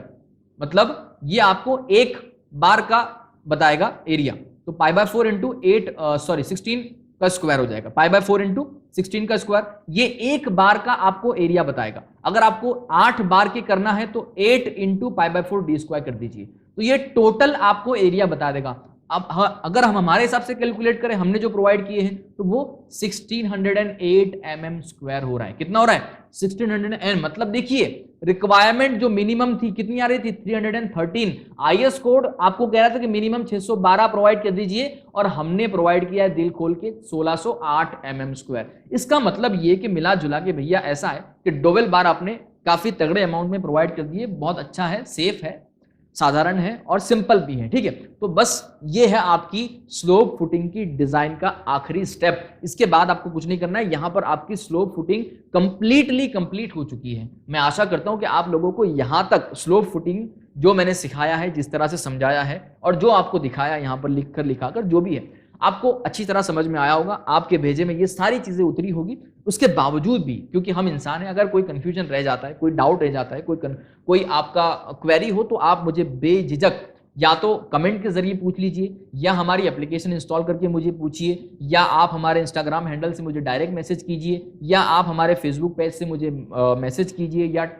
मतलब ये आपको एक बार का बताएगा एरिया, तो π/4 इंटू 16 का स्क्वायर हो जाएगा, π/4 इंटू 16 का स्क्वायर, ये एक बार का आपको एरिया बताएगा। अगर आपको 8 बार के करना है तो 8 इंटू π/4d² कर दीजिए, तो ये टोटल आपको एरिया बता देगा। अब अगर हम हमारे हिसाब से कैलकुलेट करें, हमने जो प्रोवाइड किए हैं तो वो 1608 mm स्क्वायर हो रहा है। कितना हो रहा है? 1608। मतलब देखिए रिक्वायरमेंट जो मिनिमम थी कितनी आ रही थी 313। आईएस कोड आपको कह रहा था कि मिनिमम 612 प्रोवाइड कर दीजिए और हमने प्रोवाइड किया है दिल खोल के 1608 mm²। इसका मतलब ये कि मिला जुला के भैया ऐसा है कि डोवेल बार आपने काफी तगड़े अमाउंट में प्रोवाइड कर दिए, बहुत अच्छा है, सेफ है, साधारण है और सिंपल भी है। ठीक है, तो बस ये है आपकी स्लोप फुटिंग की डिजाइन का आखिरी स्टेप। इसके बाद आपको कुछ नहीं करना है, यहां पर आपकी स्लोप फुटिंग कंप्लीट हो चुकी है। मैं आशा करता हूं कि आप लोगों को यहां तक स्लोप फुटिंग जो मैंने सिखाया है, जिस तरह से समझाया है और जो आपको दिखाया यहां पर लिखकर लिखाकर जो भी है, आपको अच्छी तरह समझ में आया होगा। आपके भेजे में ये सारी चीजें उतरी होगी। उसके बावजूद भी, क्योंकि हम इंसान हैं, अगर कोई कंफ्यूजन रह जाता है, कोई डाउट रह जाता है, कोई आपका क्वेरी हो, तो आप मुझे बेझिझक या तो कमेंट के जरिए पूछ लीजिए, या हमारी एप्लीकेशन इंस्टॉल करके मुझे पूछिए, या आप हमारे इंस्टाग्राम हैंडल से मुझे डायरेक्ट मैसेज कीजिए, या आप हमारे फेसबुक पेज से मुझे मैसेज कीजिए, या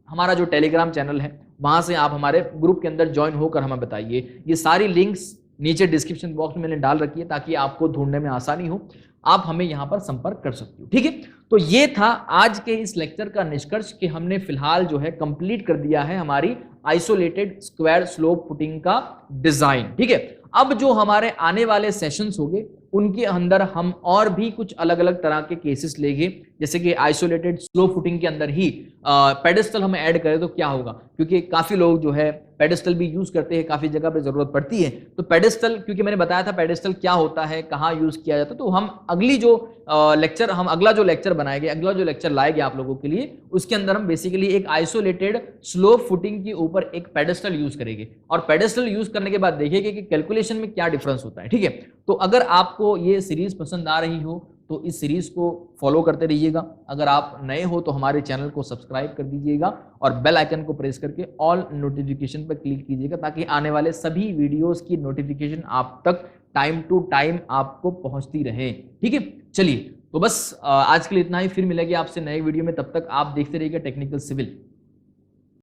हमारा जो टेलीग्राम चैनल है वहां से आप हमारे ग्रुप के अंदर ज्वाइन होकर हमें बताइए। ये सारी लिंक्स नीचे डिस्क्रिप्शन बॉक्स में मैंने डाल रखी है ताकि आपको ढूंढने में आसानी हो, आप हमें यहां पर संपर्क कर सकते हो। ठीक है, तो ये था आज के इस लेक्चर का निष्कर्ष कि हमने फिलहाल जो है कंप्लीट कर दिया है हमारी आइसोलेटेड स्क्वायर स्लोप फुटिंग का डिजाइन। ठीक है, अब जो हमारे आने वाले सेशंस होंगे उनके अंदर हम और भी कुछ अलग अलग तरह के केसेस लेंगे, जैसे कि आइसोलेटेड स्लो फुटिंग के अंदर ही पेडेस्टल हम ऐड करें तो क्या होगा, क्योंकि काफी लोग जो है पेडेस्टल भी यूज करते हैं, काफी जगह पे जरूरत पड़ती है। तो पेडेस्टल, क्योंकि मैंने बताया था पेडेस्टल क्या होता है, कहाँ यूज किया जाता है, तो हम अगला जो लेक्चर बनाएंगे, अगला जो लेक्चर लाएंगे आप लोगों के लिए, उसके अंदर हम बेसिकली एक आइसोलेटेड स्लो फुटिंग के ऊपर एक पेडेस्टल यूज करेंगे और पेडेस्टल यूज करने के बाद देखेंगे कि कैलकुलेशन में क्या डिफरेंस होता है। ठीक है, तो अगर आपको ये सीरीज पसंद आ रही हो तो इस सीरीज को फॉलो करते रहिएगा। अगर आप नए हो तो हमारे चैनल को सब्सक्राइब कर दीजिएगा और बेल आइकन को प्रेस करके ऑल नोटिफिकेशन पर क्लिक कीजिएगा ताकि आने वाले सभी वीडियोस की नोटिफिकेशन आप तक टाइम टू टाइम आपको पहुंचती रहे। ठीक है, चलिए तो बस आज के लिए इतना ही, फिर मिलेंगे आपसे नए वीडियो में। तब तक आप देखते रहिएगा टेक्निकल सिविल।